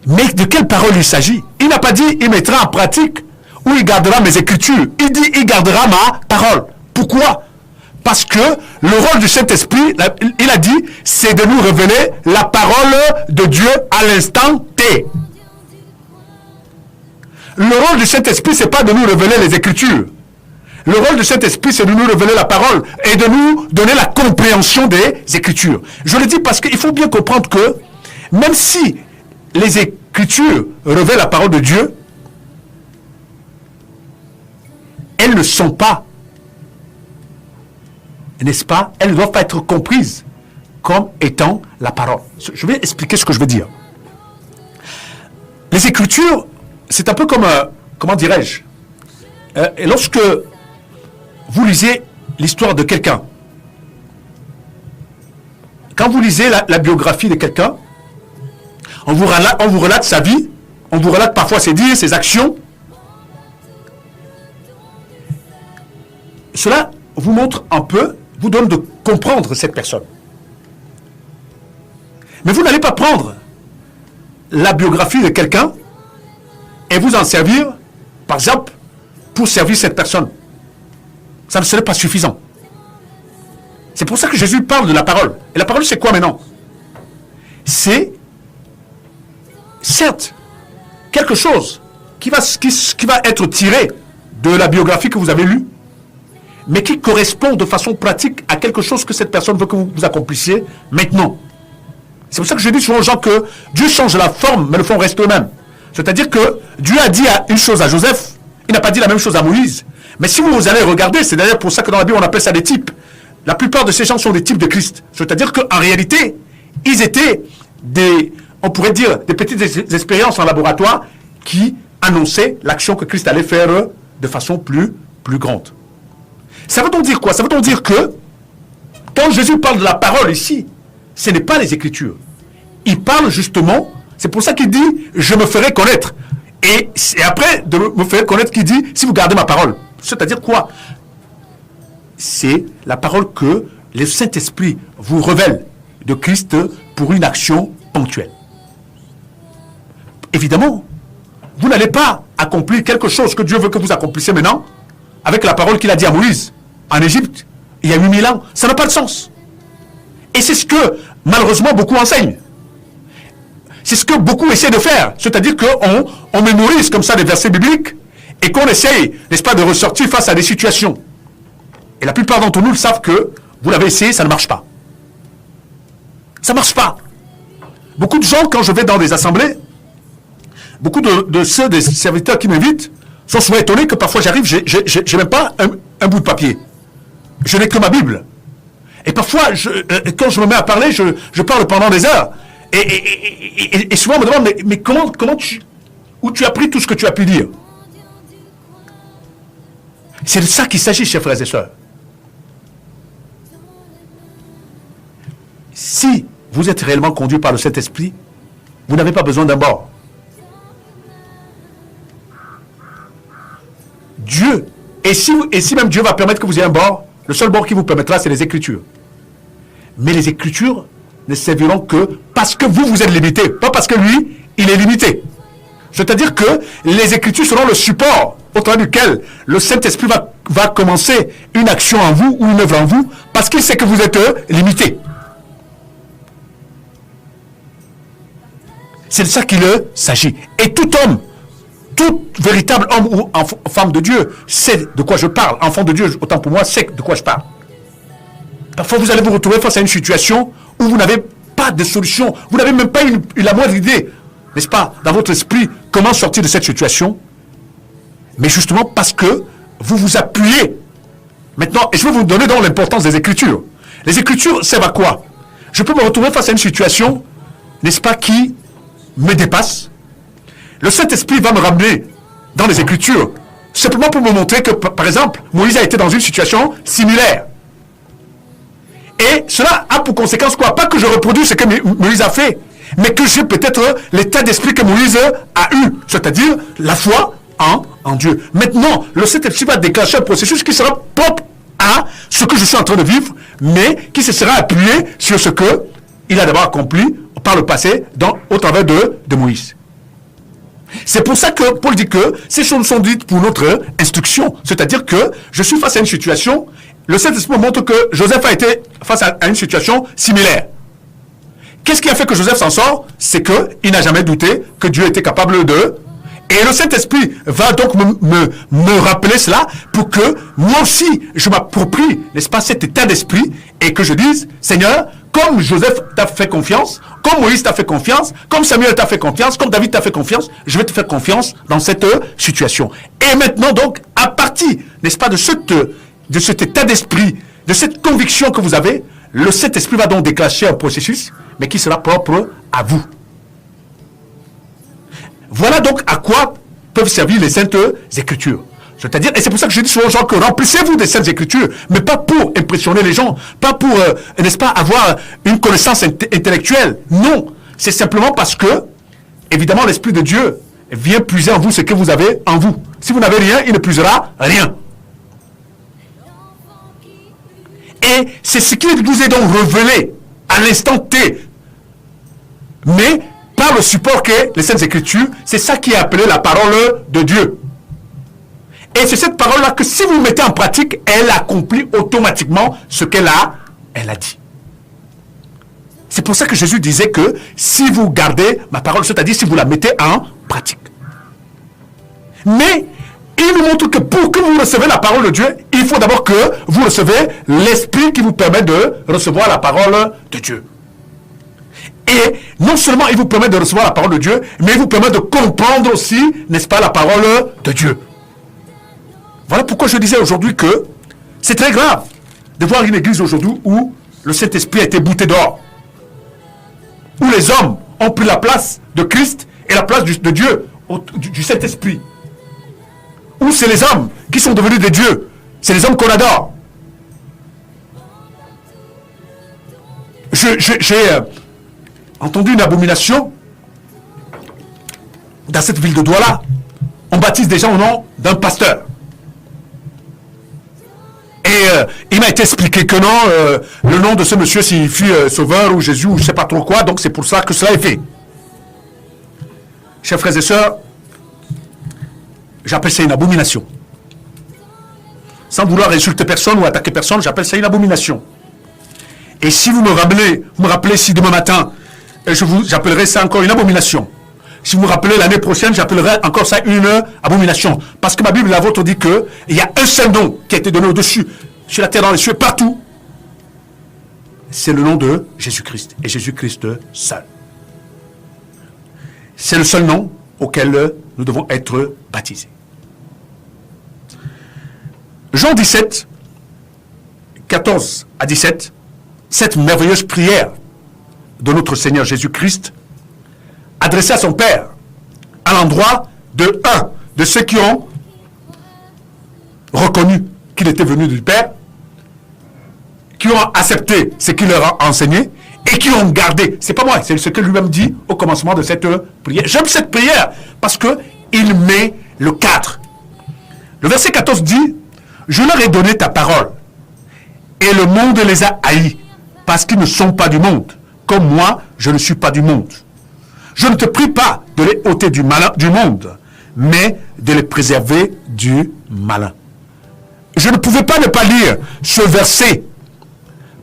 Mais de quelle parole il s'agit? Il n'a pas dit « il mettra en pratique » ou « il gardera mes écritures ». Il dit « il gardera ma parole ». Pourquoi? Parce que le rôle du Saint-Esprit, il a dit, c'est de nous révéler la parole de Dieu à l'instant T. Le rôle du Saint-Esprit, ce n'est pas de nous révéler les Écritures. Le rôle du Saint-Esprit, c'est de nous révéler la parole et de nous donner la compréhension des Écritures. Je le dis parce qu'il faut bien comprendre que même si les Écritures révèlent la parole de Dieu, elles ne sont pas n'est-ce pas, elles ne doivent pas être comprises comme étant la parole. Je vais expliquer ce que je veux dire. Les Écritures, c'est un peu comme, comment dirais-je, et lorsque vous lisez l'histoire de quelqu'un, quand vous lisez la biographie de quelqu'un, on vous relate sa vie, on vous relate parfois ses dires, ses actions. Cela vous montre un peu, vous donne de comprendre cette personne. Mais vous n'allez pas prendre la biographie de quelqu'un et vous en servir, par exemple, pour servir cette personne. Ça ne serait pas suffisant. C'est pour ça que Jésus parle de la parole. Et la parole, c'est quoi maintenant? C'est, certes, quelque chose qui va être tiré de la biographie que vous avez lue, mais qui correspond de façon pratique à quelque chose que cette personne veut que vous accomplissiez maintenant. C'est pour ça que je dis souvent aux gens que Dieu change la forme, mais le fond reste le même. C'est-à-dire que Dieu a dit une chose à Joseph, il n'a pas dit la même chose à Moïse. Mais si vous allez regarder, c'est d'ailleurs pour ça que dans la Bible on appelle ça des types. La plupart de ces gens sont des types de Christ. C'est-à-dire qu'en réalité, ils étaient on pourrait dire, des petites expériences en laboratoire qui annonçaient l'action que Christ allait faire de façon plus grande. Ça veut donc dire quoi? Ça veut donc dire que quand Jésus parle de la parole ici, ce n'est pas les Écritures. Il parle justement, c'est pour ça qu'il dit « je me ferai connaître ». Et après de me faire connaître, qu'il dit « si vous gardez ma parole ». C'est-à-dire quoi? C'est la parole que le Saint-Esprit vous révèle de Christ pour une action ponctuelle. Évidemment, vous n'allez pas accomplir quelque chose que Dieu veut que vous accomplissiez maintenant avec la parole qu'il a dit à Moïse en Égypte il y a 8000 ans. Ça n'a pas de sens. Et c'est ce que malheureusement beaucoup enseignent. C'est ce que beaucoup essaient de faire. C'est-à-dire qu'on mémorise comme ça des versets bibliques et qu'on essaye, n'est-ce pas, de ressortir face à des situations. Et la plupart d'entre nous le savent que vous l'avez essayé, ça ne marche pas. Ça ne marche pas. Beaucoup de gens, quand je vais dans des assemblées, beaucoup de ceux des serviteurs qui m'invitent sont souvent étonnés que parfois j'arrive, j'ai même pas un bout de papier. Je n'ai que ma Bible. Et parfois, quand je me mets à parler, je parle pendant des heures. Et souvent on me demande, mais où tu as pris tout ce que tu as pu dire? C'est de ça qu'il s'agit, chers frères et sœurs. Si vous êtes réellement conduit par le Saint-Esprit, vous n'avez pas besoin d'un bord. Dieu, et si même Dieu va permettre que vous ayez un bord, le seul bord qui vous permettra, c'est les Écritures. Mais les Écritures ne serviront que parce que vous êtes limité, pas parce que lui, il est limité. C'est-à-dire que les Écritures seront le support au travers duquel le Saint-Esprit va commencer une action en vous ou une œuvre en vous, parce qu'il sait que vous êtes limité. C'est de ça qu'il s'agit. Et tout homme, tout véritable homme ou femme de Dieu sait de quoi je parle. Enfant de Dieu, autant pour moi, sait de quoi je parle. Parfois, vous allez vous retrouver face à une situation où vous n'avez pas de solution. Vous n'avez même pas eu la moindre idée, n'est-ce pas, dans votre esprit, comment sortir de cette situation. Mais justement parce que vous vous appuyez. Maintenant, et je vais vous donner donc l'importance des Écritures. Les Écritures servent à quoi? Je peux me retrouver face à une situation, n'est-ce pas, qui me dépasse. Le Saint-Esprit va me ramener dans les Écritures, simplement pour me montrer que, par exemple, Moïse a été dans une situation similaire. Et cela a pour conséquence quoi? Pas que je reproduise ce que Moïse a fait, mais que j'ai peut-être l'état d'esprit que Moïse a eu, c'est-à-dire la foi en Dieu. Maintenant, le Saint-Esprit va déclencher un processus qui sera propre à ce que je suis en train de vivre, mais qui se sera appuyé sur ce que il a d'abord accompli par le passé au travers de Moïse. C'est pour ça que Paul dit que ces choses sont dites pour notre instruction. C'est-à-dire que je suis face à une situation, le Saint-Esprit montre que Joseph a été face à une situation similaire. Qu'est-ce qui a fait que Joseph s'en sort? C'est qu'il n'a jamais douté que Dieu était capable de... Et le Saint-Esprit va donc me rappeler cela pour que moi aussi, je m'approprie, n'est-ce pas, cet état d'esprit et que je dise, Seigneur, comme Joseph t'a fait confiance, comme Moïse t'a fait confiance, comme Samuel t'a fait confiance, comme David t'a fait confiance, je vais te faire confiance dans cette situation. Et maintenant donc, à partir, n'est-ce pas, de cet état d'esprit, de cette conviction que vous avez, le Saint-Esprit va donc déclencher un processus, mais qui sera propre à vous. Voilà donc à quoi peuvent servir les Saintes Écritures. C'est-à-dire, et c'est pour ça que je dis souvent aux gens que remplissez-vous des Saintes Écritures, mais pas pour impressionner les gens, pas pour, n'est-ce pas, avoir une connaissance intellectuelle. Non, c'est simplement parce que, évidemment, l'Esprit de Dieu vient puiser en vous ce que vous avez en vous. Si vous n'avez rien, il ne puisera rien. Et c'est ce qui nous est donc révélé à l'instant T. Mais par le support qu'est les Saintes Écritures, c'est ça qui est appelé la parole de Dieu. Et c'est cette parole-là que si vous mettez en pratique, elle accomplit automatiquement ce qu'elle a dit. C'est pour ça que Jésus disait que si vous gardez ma parole, c'est-à-dire si vous la mettez en pratique. Mais il nous montre que pour que vous recevez la parole de Dieu, il faut d'abord que vous recevez l'Esprit qui vous permet de recevoir la parole de Dieu. Et non seulement il vous permet de recevoir la parole de Dieu, mais il vous permet de comprendre aussi, n'est-ce pas, la parole de Dieu. Voilà pourquoi je disais aujourd'hui que c'est très grave de voir une église aujourd'hui où le Saint-Esprit a été bouté dehors. Où les hommes ont pris la place de Christ et la place de Dieu, du Saint-Esprit. Où c'est les hommes qui sont devenus des dieux. C'est les hommes qu'on adore. J'ai entendu une abomination dans cette ville de Douala. On baptise des gens au nom d'un pasteur. Et il m'a été expliqué que non, le nom de ce monsieur signifie sauveur ou Jésus ou je ne sais pas trop quoi, donc c'est pour ça que cela est fait. Chers frères et sœurs, j'appelle ça une abomination. Sans vouloir insulter personne ou attaquer personne, j'appelle ça une abomination. Et si vous me rappelez si demain matin, j'appellerai ça encore une abomination. Si vous me rappelez l'année prochaine, j'appellerai encore ça une abomination. Parce que ma Bible, la vôtre, dit qu'il y a un seul nom qui a été donné au-dessus, sur la terre, dans les cieux, partout. C'est le nom de Jésus-Christ. Et Jésus-Christ seul. C'est le seul nom auquel nous devons être baptisés. Jean 17, 14 à 17, cette merveilleuse prière de notre Seigneur Jésus-Christ, adressé à son Père, à l'endroit de ceux qui ont reconnu qu'il était venu du Père, qui ont accepté ce qu'il leur a enseigné, et qui ont gardé, c'est pas moi, c'est ce que lui-même dit au commencement de cette prière. J'aime cette prière, parce qu'il met le cadre. Le verset 14 dit, « Je leur ai donné ta parole, et le monde les a haïs, parce qu'ils ne sont pas du monde, comme moi, je ne suis pas du monde. Je ne te prie pas de les ôter du monde, mais de les préserver du malin. » Je ne pouvais pas ne pas lire ce verset,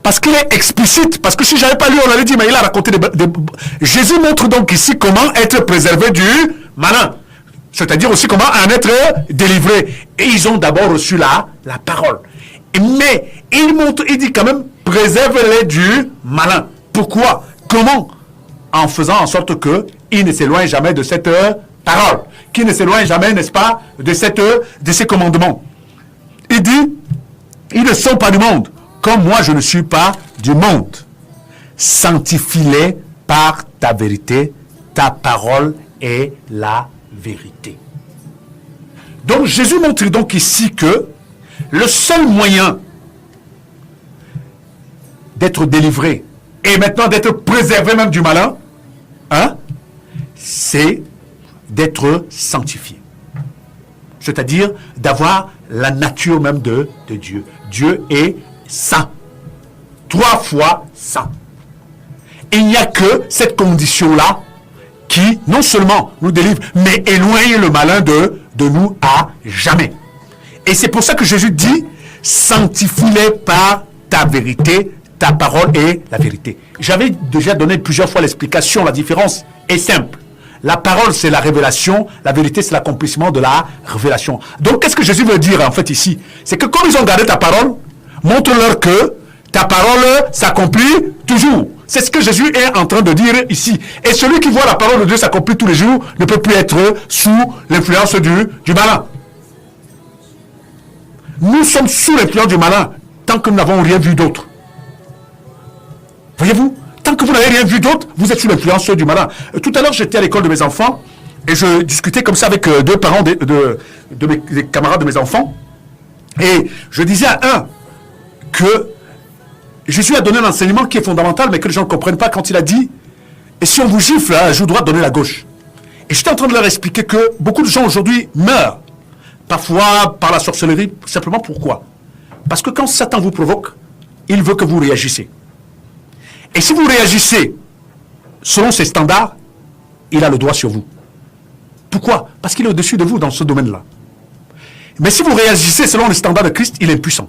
parce qu'il est explicite, parce que si je n'avais pas lu, on l'avait dit, mais il a raconté Jésus montre donc ici comment être préservé du malin, c'est-à-dire aussi comment en être délivré. Et ils ont d'abord reçu la parole. Mais il dit quand même, préserve-les du malin. Pourquoi? Comment? En faisant en sorte qu'ils ne s'éloignent jamais de cette parole, qu'ils ne s'éloignent jamais, n'est-ce pas, de ces commandements. Il dit, ils ne sont pas du monde, comme moi je ne suis pas du monde. Sanctifie-les par ta vérité, ta parole est la vérité. Donc Jésus montre donc ici que le seul moyen d'être délivré et maintenant d'être préservé même du malin, c'est d'être sanctifié. C'est-à-dire d'avoir la nature même de Dieu. Dieu est saint. 3 fois saint. Il n'y a que cette condition-là qui, non seulement nous délivre, mais éloigne le malin de nous à jamais. Et c'est pour ça que Jésus dit, sanctifie-les par ta vérité, ta parole est la vérité. J'avais déjà donné plusieurs fois l'explication, la différence est simple. La parole, c'est la révélation, la vérité, c'est l'accomplissement de la révélation. Donc, qu'est-ce que Jésus veut dire, en fait, ici? C'est que comme ils ont gardé ta parole, montre-leur que ta parole s'accomplit toujours. C'est ce que Jésus est en train de dire ici. Et celui qui voit la parole de Dieu s'accomplir tous les jours ne peut plus être sous l'influence du malin. Nous sommes sous l'influence du malin. tant que nous n'avons rien vu d'autre. Voyez-vous, tant que vous n'avez rien vu d'autre, vous êtes sous l'influence du malin. Tout à l'heure, j'étais à l'école de mes enfants et je discutais comme ça avec deux parents des camarades de mes enfants. Et je disais à un que Jésus a donné un enseignement qui est fondamental, mais que les gens ne comprennent pas quand il a dit « Et si on vous gifle, la joue droite, donnez la gauche ». Et j'étais en train de leur expliquer que beaucoup de gens aujourd'hui meurent, parfois par la sorcellerie, simplement pourquoi? Parce que quand Satan vous provoque, il veut que vous réagissiez. Et si vous réagissez selon ses standards, il a le droit sur vous. Pourquoi? Parce qu'il est au-dessus de vous dans ce domaine-là. Mais si vous réagissez selon les standards de Christ, il est impuissant.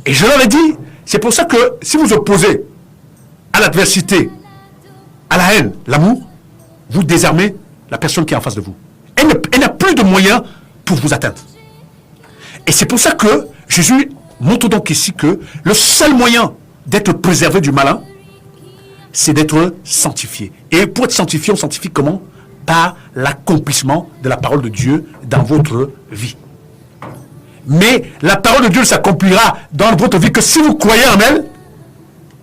Et je leur ai dit, c'est pour ça que si vous opposez à l'adversité, à la haine, l'amour, vous désarmez la personne qui est en face de vous. Elle n'a plus de moyens pour vous atteindre. Et c'est pour ça que Jésus montre donc ici que le seul moyen d'être préservé du malin, c'est d'être sanctifié. Et pour être sanctifié, on sanctifie comment? Par l'accomplissement de la parole de Dieu dans votre vie. Mais la parole de Dieu ne s'accomplira dans votre vie que si vous croyez en elle.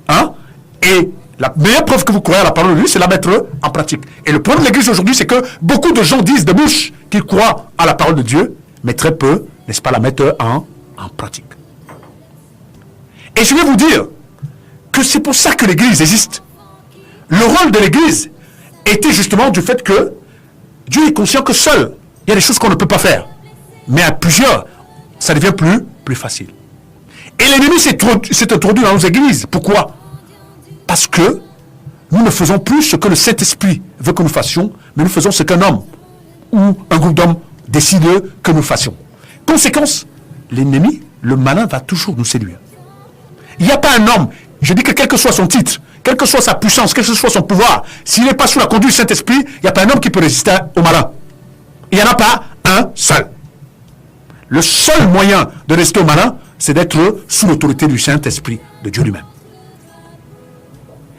Hein? Et la meilleure preuve que vous croyez à la parole de Dieu, c'est la mettre en pratique. Et le problème de l'Église aujourd'hui, c'est que beaucoup de gens disent de bouche qu'ils croient à la parole de Dieu, mais très peu, n'est-ce pas, la mettre en pratique. Et je vais vous dire que c'est pour ça que l'Église existe. Le rôle de l'Église était justement du fait que Dieu est conscient que seul, il y a des choses qu'on ne peut pas faire. Mais à plusieurs, ça devient plus facile. Et l'ennemi s'est introduit dans nos églises. Pourquoi? Parce que nous ne faisons plus ce que le Saint-Esprit veut que nous fassions, mais nous faisons ce qu'un homme ou un groupe d'hommes décide que nous fassions. Conséquence, l'ennemi, le malin, va toujours nous séduire. Il n'y a pas un homme, je dis que quel que soit son titre, quelle que soit sa puissance, quel que soit son pouvoir, s'il n'est pas sous la conduite du Saint-Esprit, il n'y a pas un homme qui peut résister au malin. Il n'y en a pas un seul. Le seul moyen de résister au malin, c'est d'être sous l'autorité du Saint-Esprit, de Dieu lui-même.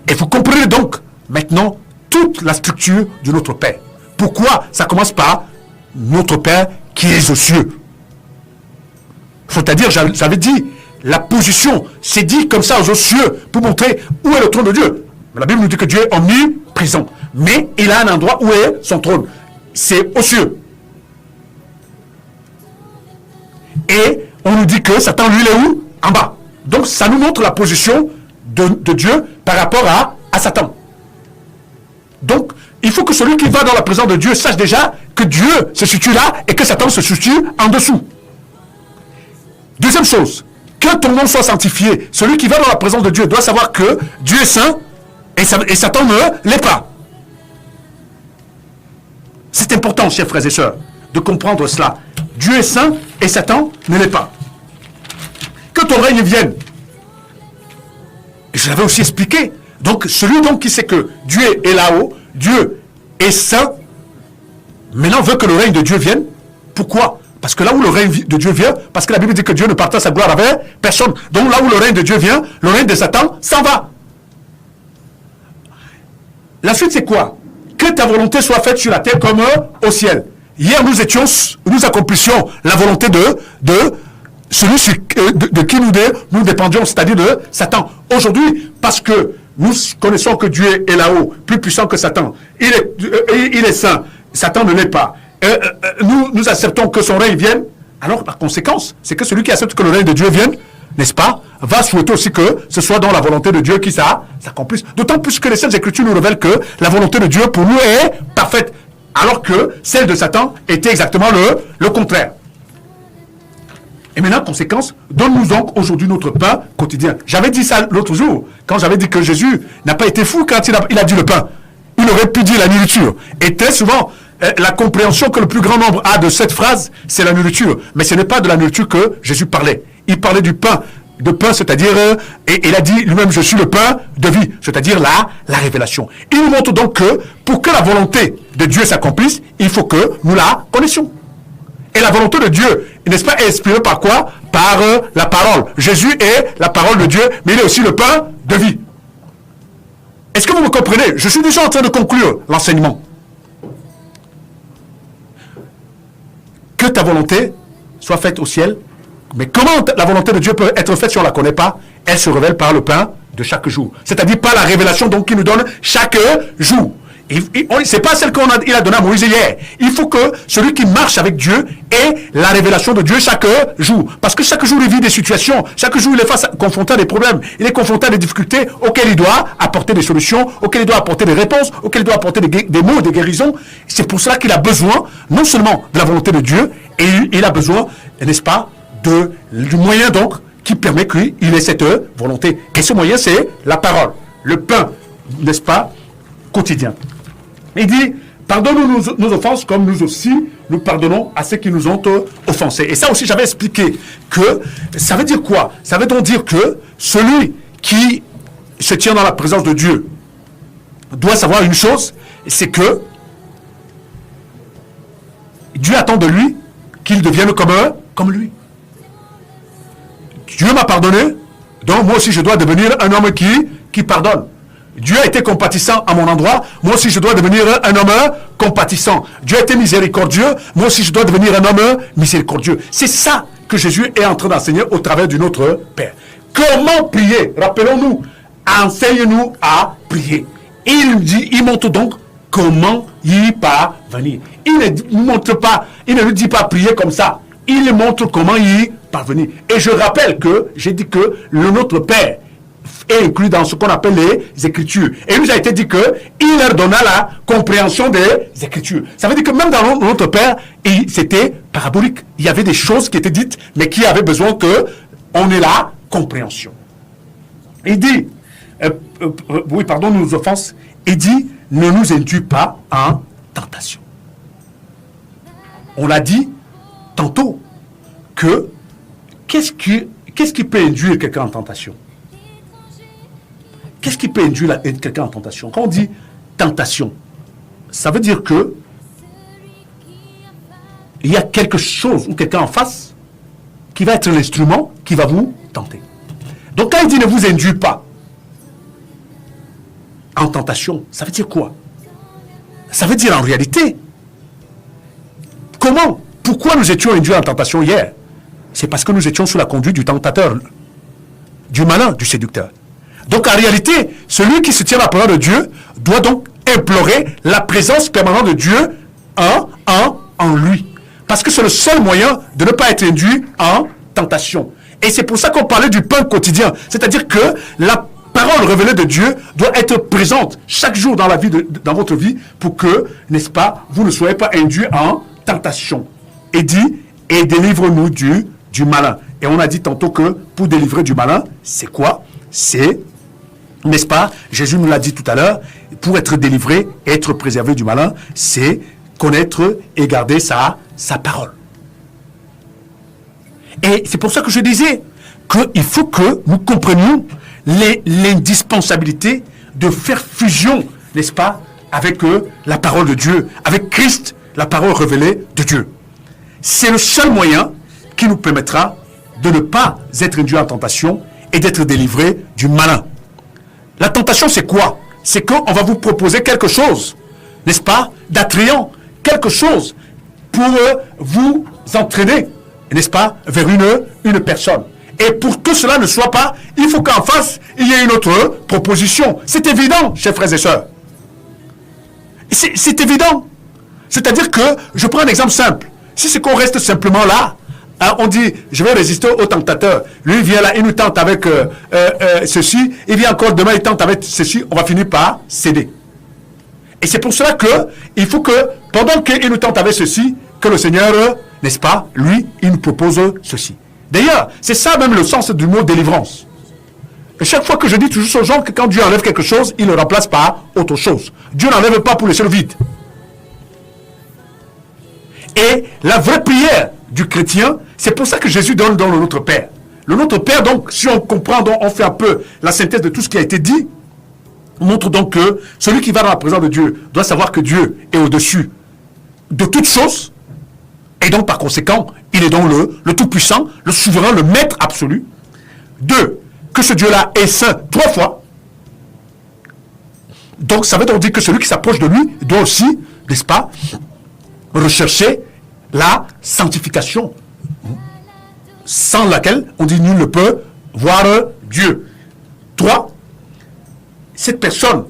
Et vous comprenez donc maintenant toute la structure de notre Père. Pourquoi ça commence par notre Père qui est aux cieux? C'est-à-dire, j'avais dit, la position, c'est dit comme ça aux cieux pour montrer où est le trône de Dieu. La Bible nous dit que Dieu est omniprésent. Mais il a un endroit où est son trône. C'est aux cieux. Et on nous dit que Satan, lui, il est où? En bas. Donc, ça nous montre la position de Dieu par rapport à Satan. Donc, il faut que celui qui va dans la présence de Dieu sache déjà que Dieu se situe là et que Satan se situe en dessous. Deuxième chose, que ton nom soit sanctifié. Celui qui va dans la présence de Dieu doit savoir que Dieu est saint et Satan ne l'est pas. C'est important, chers frères et sœurs, de comprendre cela. Dieu est saint et Satan ne l'est pas. Que ton règne vienne. Je l'avais aussi expliqué. Donc, celui donc qui sait que Dieu est là-haut, Dieu est saint, maintenant veut que le règne de Dieu vienne. Pourquoi? Parce que là où le règne de Dieu vient, parce que la Bible dit que Dieu ne partage sa gloire avec personne. Donc là où le règne de Dieu vient, le règne de Satan s'en va. La suite c'est quoi? Que ta volonté soit faite sur la terre comme au ciel. Hier nous accomplissions la volonté de celui de qui nous dépendions, c'est-à-dire de Satan. Aujourd'hui, parce que nous connaissons que Dieu est là-haut, plus puissant que Satan, il est saint, Satan ne l'est pas. Nous acceptons que son règne vienne, alors par conséquence, c'est que celui qui accepte que le règne de Dieu vienne, n'est-ce pas, va souhaiter aussi que ce soit dans la volonté de Dieu qui s'accomplisse. D'autant plus que les Saintes Écritures nous révèlent que la volonté de Dieu pour nous est parfaite, alors que celle de Satan était exactement le contraire. Et maintenant, conséquence, donne-nous donc aujourd'hui notre pain quotidien. J'avais dit ça l'autre jour, quand j'avais dit que Jésus n'a pas été fou quand il a dit le pain. Il aurait pu dire la nourriture. Et très souvent, la compréhension que le plus grand nombre a de cette phrase, c'est la nourriture. Mais ce n'est pas de la nourriture que Jésus parlait. Il parlait du pain. De pain, c'est-à-dire, et il a dit lui-même, je suis le pain de vie, c'est-à-dire la révélation. Il nous montre donc que pour que la volonté de Dieu s'accomplisse, il faut que nous la connaissions. Et la volonté de Dieu, n'est-ce pas, est inspirée par quoi? Par la parole. Jésus est la parole de Dieu, mais il est aussi le pain de vie. Est-ce que vous me comprenez? Je suis déjà en train de conclure l'enseignement. Que ta volonté soit faite au ciel Mais comment la volonté de Dieu peut être faite si on ne la connaît pas? Elle se révèle par le pain de chaque jour. C'est-à-dire par la révélation donc qu'il nous donne chaque jour. C'est pas celle qu'il a donnée à Moïse hier. Il faut que celui qui marche avec Dieu ait la révélation de Dieu chaque jour. Parce que chaque jour, il vit des situations. Chaque jour, il est confronté à des problèmes. Il est confronté à des difficultés auxquelles il doit apporter des solutions, auxquelles il doit apporter des réponses, auxquelles il doit apporter des mots, des guérisons. C'est pour cela qu'il a besoin, non seulement de la volonté de Dieu, et il a besoin, n'est-ce pas, du moyen donc qui permet qu'il ait cette volonté. Et ce moyen, c'est la parole, le pain, n'est-ce pas, quotidien. Il dit, pardonne-nous nos offenses comme nous aussi nous pardonnons à ceux qui nous ont offensés. Et ça aussi, j'avais expliqué que ça veut dire quoi? Ça veut donc dire que celui qui se tient dans la présence de Dieu doit savoir une chose, c'est que Dieu attend de lui qu'il devienne comme lui. Dieu m'a pardonné, donc moi aussi je dois devenir un homme qui pardonne. Dieu a été compatissant à mon endroit, moi aussi je dois devenir un homme compatissant. Dieu a été miséricordieux, moi aussi je dois devenir un homme miséricordieux. C'est ça que Jésus est en train d'enseigner au travers du Notre Père. Comment prier? Rappelons-nous, enseigne-nous à prier. Il montre donc comment y parvenir. Il ne nous dit pas prier comme ça. Il montre comment y parvenir. Et je rappelle que j'ai dit que le Notre Père est inclus dans ce qu'on appelle les Écritures. Et il nous a été dit qu'il leur donna la compréhension des Écritures. Ça veut dire que même dans notre Père, c'était parabolique. Il y avait des choses qui étaient dites, mais qui avaient besoin qu'on ait la compréhension. Il dit, pardonne nos offenses, il dit, ne nous induis pas en tentation. On l'a dit tantôt que qu'est-ce qui peut induire quelqu'un en tentation? Qu'est-ce qui peut induire quelqu'un en tentation? Quand on dit tentation, ça veut dire que il y a quelque chose ou quelqu'un en face qui va être l'instrument qui va vous tenter. Donc quand il dit ne vous induis pas en tentation, ça veut dire quoi? Ça veut dire en réalité, pourquoi nous étions induits en tentation hier? C'est parce que nous étions sous la conduite du tentateur, du malin, du séducteur. Donc en réalité, celui qui se tient à la parole de Dieu doit donc implorer la présence permanente de Dieu en lui. Parce que c'est le seul moyen de ne pas être induit en tentation. Et c'est pour ça qu'on parlait du pain quotidien. C'est-à-dire que la parole révélée de Dieu doit être présente chaque jour dans dans votre vie pour que, n'est-ce pas, vous ne soyez pas induit en tentation. Et dit, et délivre-nous du malin. Et on a dit tantôt que pour délivrer du malin, c'est quoi? C'est, n'est-ce pas, Jésus nous l'a dit tout à l'heure, pour être délivré, être préservé du malin, c'est connaître et garder sa parole. Et c'est pour ça que je disais qu'il faut que nous comprenions l'indispensabilité de faire fusion, n'est-ce pas, avec la parole de Dieu, avec Christ, la parole révélée de Dieu. C'est le seul moyen qui nous permettra de ne pas être induit en tentation et d'être délivré du malin. La tentation, c'est quoi? C'est qu'on va vous proposer quelque chose, n'est-ce pas, d'attrayant, quelque chose pour vous entraîner, n'est-ce pas, vers une personne. Et pour que cela ne soit pas, il faut qu'en face, il y ait une autre proposition. C'est évident, chers frères et sœurs. C'est évident. C'est-à-dire que, je prends un exemple simple. Si c'est qu'on reste simplement là, on dit, je vais résister au tentateur. Lui, il vient là, il nous tente avec ceci. Il vient encore demain, il tente avec ceci. On va finir par céder. Et c'est pour cela qu'il faut que, pendant qu'il nous tente avec ceci, que le Seigneur, n'est-ce pas, lui, il nous propose ceci. D'ailleurs, c'est ça même le sens du mot délivrance. Et chaque fois que je dis toujours aux gens que quand Dieu enlève quelque chose, il le remplace par autre chose. Dieu n'enlève pas pour laisser le vide. Et la vraie prière du chrétien, c'est pour ça que Jésus donne dans le Notre Père. Le Notre Père, donc, si on comprend, donc, on fait un peu la synthèse de tout ce qui a été dit, on montre donc que celui qui va dans la présence de Dieu doit savoir que Dieu est au-dessus de toutes choses, et donc par conséquent, il est donc le Tout-Puissant, le Souverain, le Maître absolu. 2, que ce Dieu-là est saint 3 fois. Donc ça veut donc dire que celui qui s'approche de lui doit aussi, n'est-ce pas, rechercher la sanctification. sans laquelle on dit nul ne peut voir Dieu. 3. Cette personne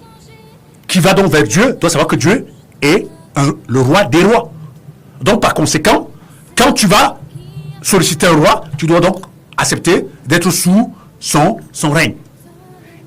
qui va donc vers Dieu doit savoir que Dieu est le roi des rois. Donc par conséquent, quand tu vas solliciter un roi, tu dois donc accepter d'être sous son règne.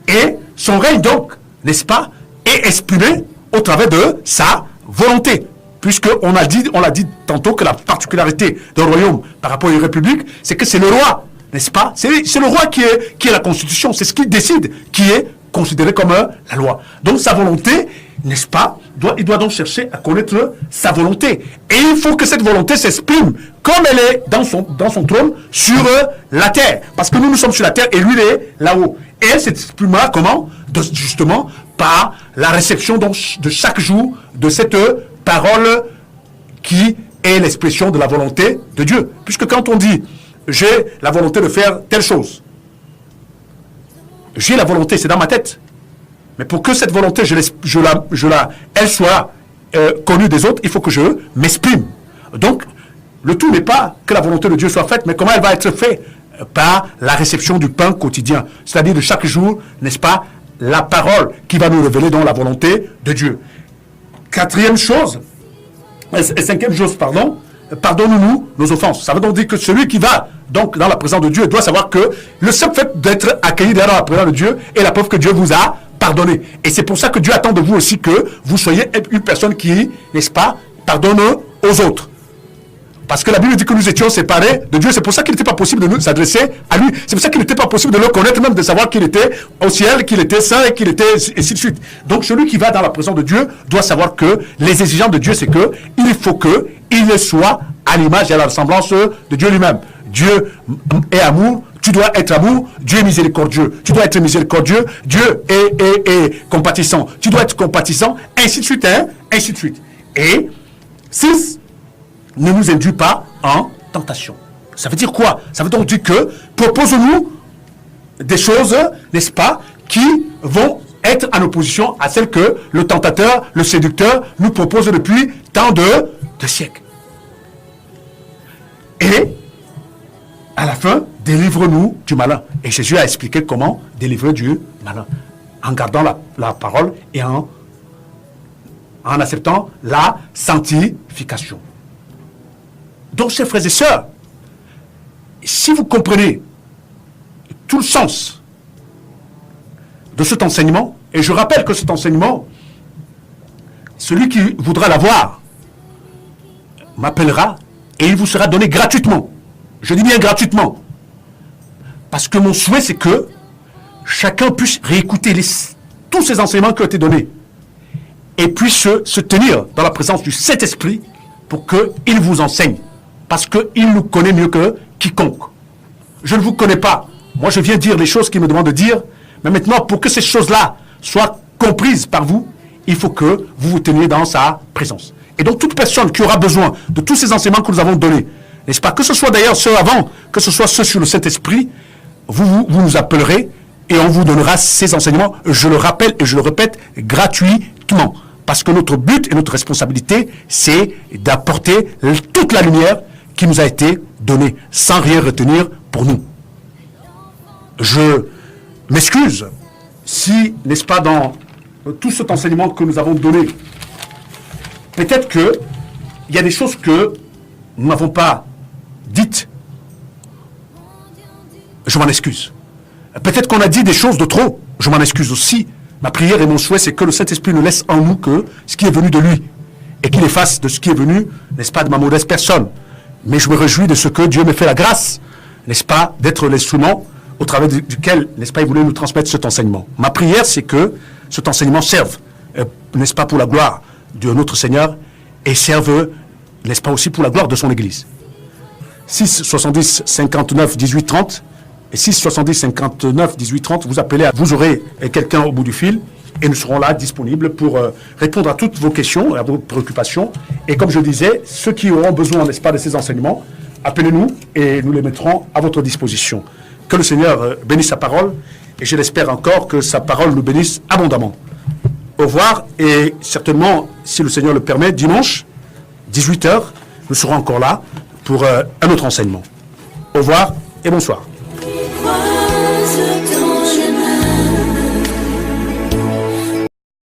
Et son règne donc, n'est-ce pas, est exprimé au travers de sa volonté. Puisqu'on l'a dit tantôt que la particularité d'un royaume par rapport à une république, c'est que c'est le roi, n'est-ce pas? C'est le roi qui est la constitution, c'est ce qu'il décide, qui est considéré comme la loi. Donc sa volonté, n'est-ce pas, il doit donc chercher à connaître sa volonté. Et il faut que cette volonté s'exprime comme elle est dans son trône sur la terre. Parce que nous sommes sur la terre et lui il est là-haut. Et elle s'exprimera comment? Justement par la réception donc, de chaque jour de cette parole qui est l'expression de la volonté de Dieu. Puisque quand on dit j'ai la volonté de faire telle chose, j'ai la volonté, c'est dans ma tête. Mais pour que cette volonté, elle soit connue des autres, il faut que je m'exprime. Donc, le tout n'est pas que la volonté de Dieu soit faite, mais comment elle va être faite par la réception du pain quotidien. C'est-à-dire de chaque jour, n'est-ce pas, la parole qui va nous révéler donc la volonté de Dieu. Cinquième chose, pardonne-nous nos offenses. Ça veut donc dire que celui qui va donc dans la présence de Dieu doit savoir que le seul fait d'être accueilli dans la présence de Dieu est la preuve que Dieu vous a pardonné. Et c'est pour ça que Dieu attend de vous aussi que vous soyez une personne qui, n'est-ce pas, pardonne aux autres. Parce que la Bible dit que nous étions séparés de Dieu. C'est pour ça qu'il n'était pas possible de nous s'adresser à lui. C'est pour ça qu'il n'était pas possible de le connaître, même de savoir qu'il était au ciel, qu'il était saint et qu'il était ainsi de suite. Donc celui qui va dans la présence de Dieu doit savoir que les exigences de Dieu, c'est que il faut qu'il soit à l'image et à la ressemblance de Dieu lui-même. Dieu est amour, tu dois être amour, Dieu est miséricordieux, tu dois être miséricordieux, Dieu est compatissant, tu dois être compatissant, ainsi de suite, hein, ainsi de suite. Et 6, ne nous induis pas en tentation. Ça veut dire quoi? Ça veut donc dire que propose-nous des choses, n'est-ce pas, qui vont être en opposition à celles que le tentateur, le séducteur nous propose depuis tant de siècles. Et à la fin, délivre-nous du malin. Et Jésus a expliqué comment délivrer du malin. En gardant la parole et en acceptant la sanctification. Donc, chers frères et sœurs, si vous comprenez tout le sens de cet enseignement, et je rappelle que cet enseignement, celui qui voudra l'avoir m'appellera et il vous sera donné gratuitement. Je dis bien gratuitement. Parce que mon souhait, c'est que chacun puisse réécouter tous ces enseignements qui ont été donnés et puisse se tenir dans la présence du Saint-Esprit pour qu'il vous enseigne. Parce qu'il nous connaît mieux que quiconque. Je ne vous connais pas. Moi, je viens dire les choses qu'il me demande de dire. Mais maintenant, pour que ces choses-là soient comprises par vous, il faut que vous vous teniez dans sa présence. Et donc, toute personne qui aura besoin de tous ces enseignements que nous avons donnés, n'est-ce pas, que ce soit d'ailleurs ceux avant, que ce soit ceux sur le Saint-Esprit, vous nous appellerez et on vous donnera ces enseignements, je le rappelle et je le répète, gratuitement. Parce que notre but et notre responsabilité, c'est d'apporter toute la lumière qui nous a été donnée, sans rien retenir pour nous. Je m'excuse si, n'est-ce pas, dans tout cet enseignement que nous avons donné, peut-être qu'il y a des choses que nous n'avons pas dites. Je m'en excuse. Peut-être qu'on a dit des choses de trop. Je m'en excuse aussi. Ma prière et mon souhait, c'est que le Saint-Esprit ne laisse en nous que ce qui est venu de lui. Et qu'il efface de ce qui est venu, n'est-ce pas, de ma modeste personne. Mais je me réjouis de ce que Dieu me fait la grâce, n'est-ce pas, d'être l'instrument au travers duquel, n'est-ce pas, il voulait nous transmettre cet enseignement. Ma prière, c'est que cet enseignement serve, n'est-ce pas, pour la gloire de notre Seigneur et serve, n'est-ce pas, aussi pour la gloire de son Église. 6 70 59 18 30 et 6 70 59 18 30, vous appelez, vous aurez quelqu'un au bout du fil et nous serons là disponibles pour répondre à toutes vos questions, à vos préoccupations. Et comme je disais, ceux qui auront besoin, n'est-ce pas, de ces enseignements, appelez-nous et nous les mettrons à votre disposition. Que le Seigneur bénisse sa parole et je l'espère encore que sa parole nous bénisse abondamment. Au revoir et certainement, si le Seigneur le permet, dimanche, 18h, nous serons encore là pour un autre enseignement. Au revoir et bonsoir. Crois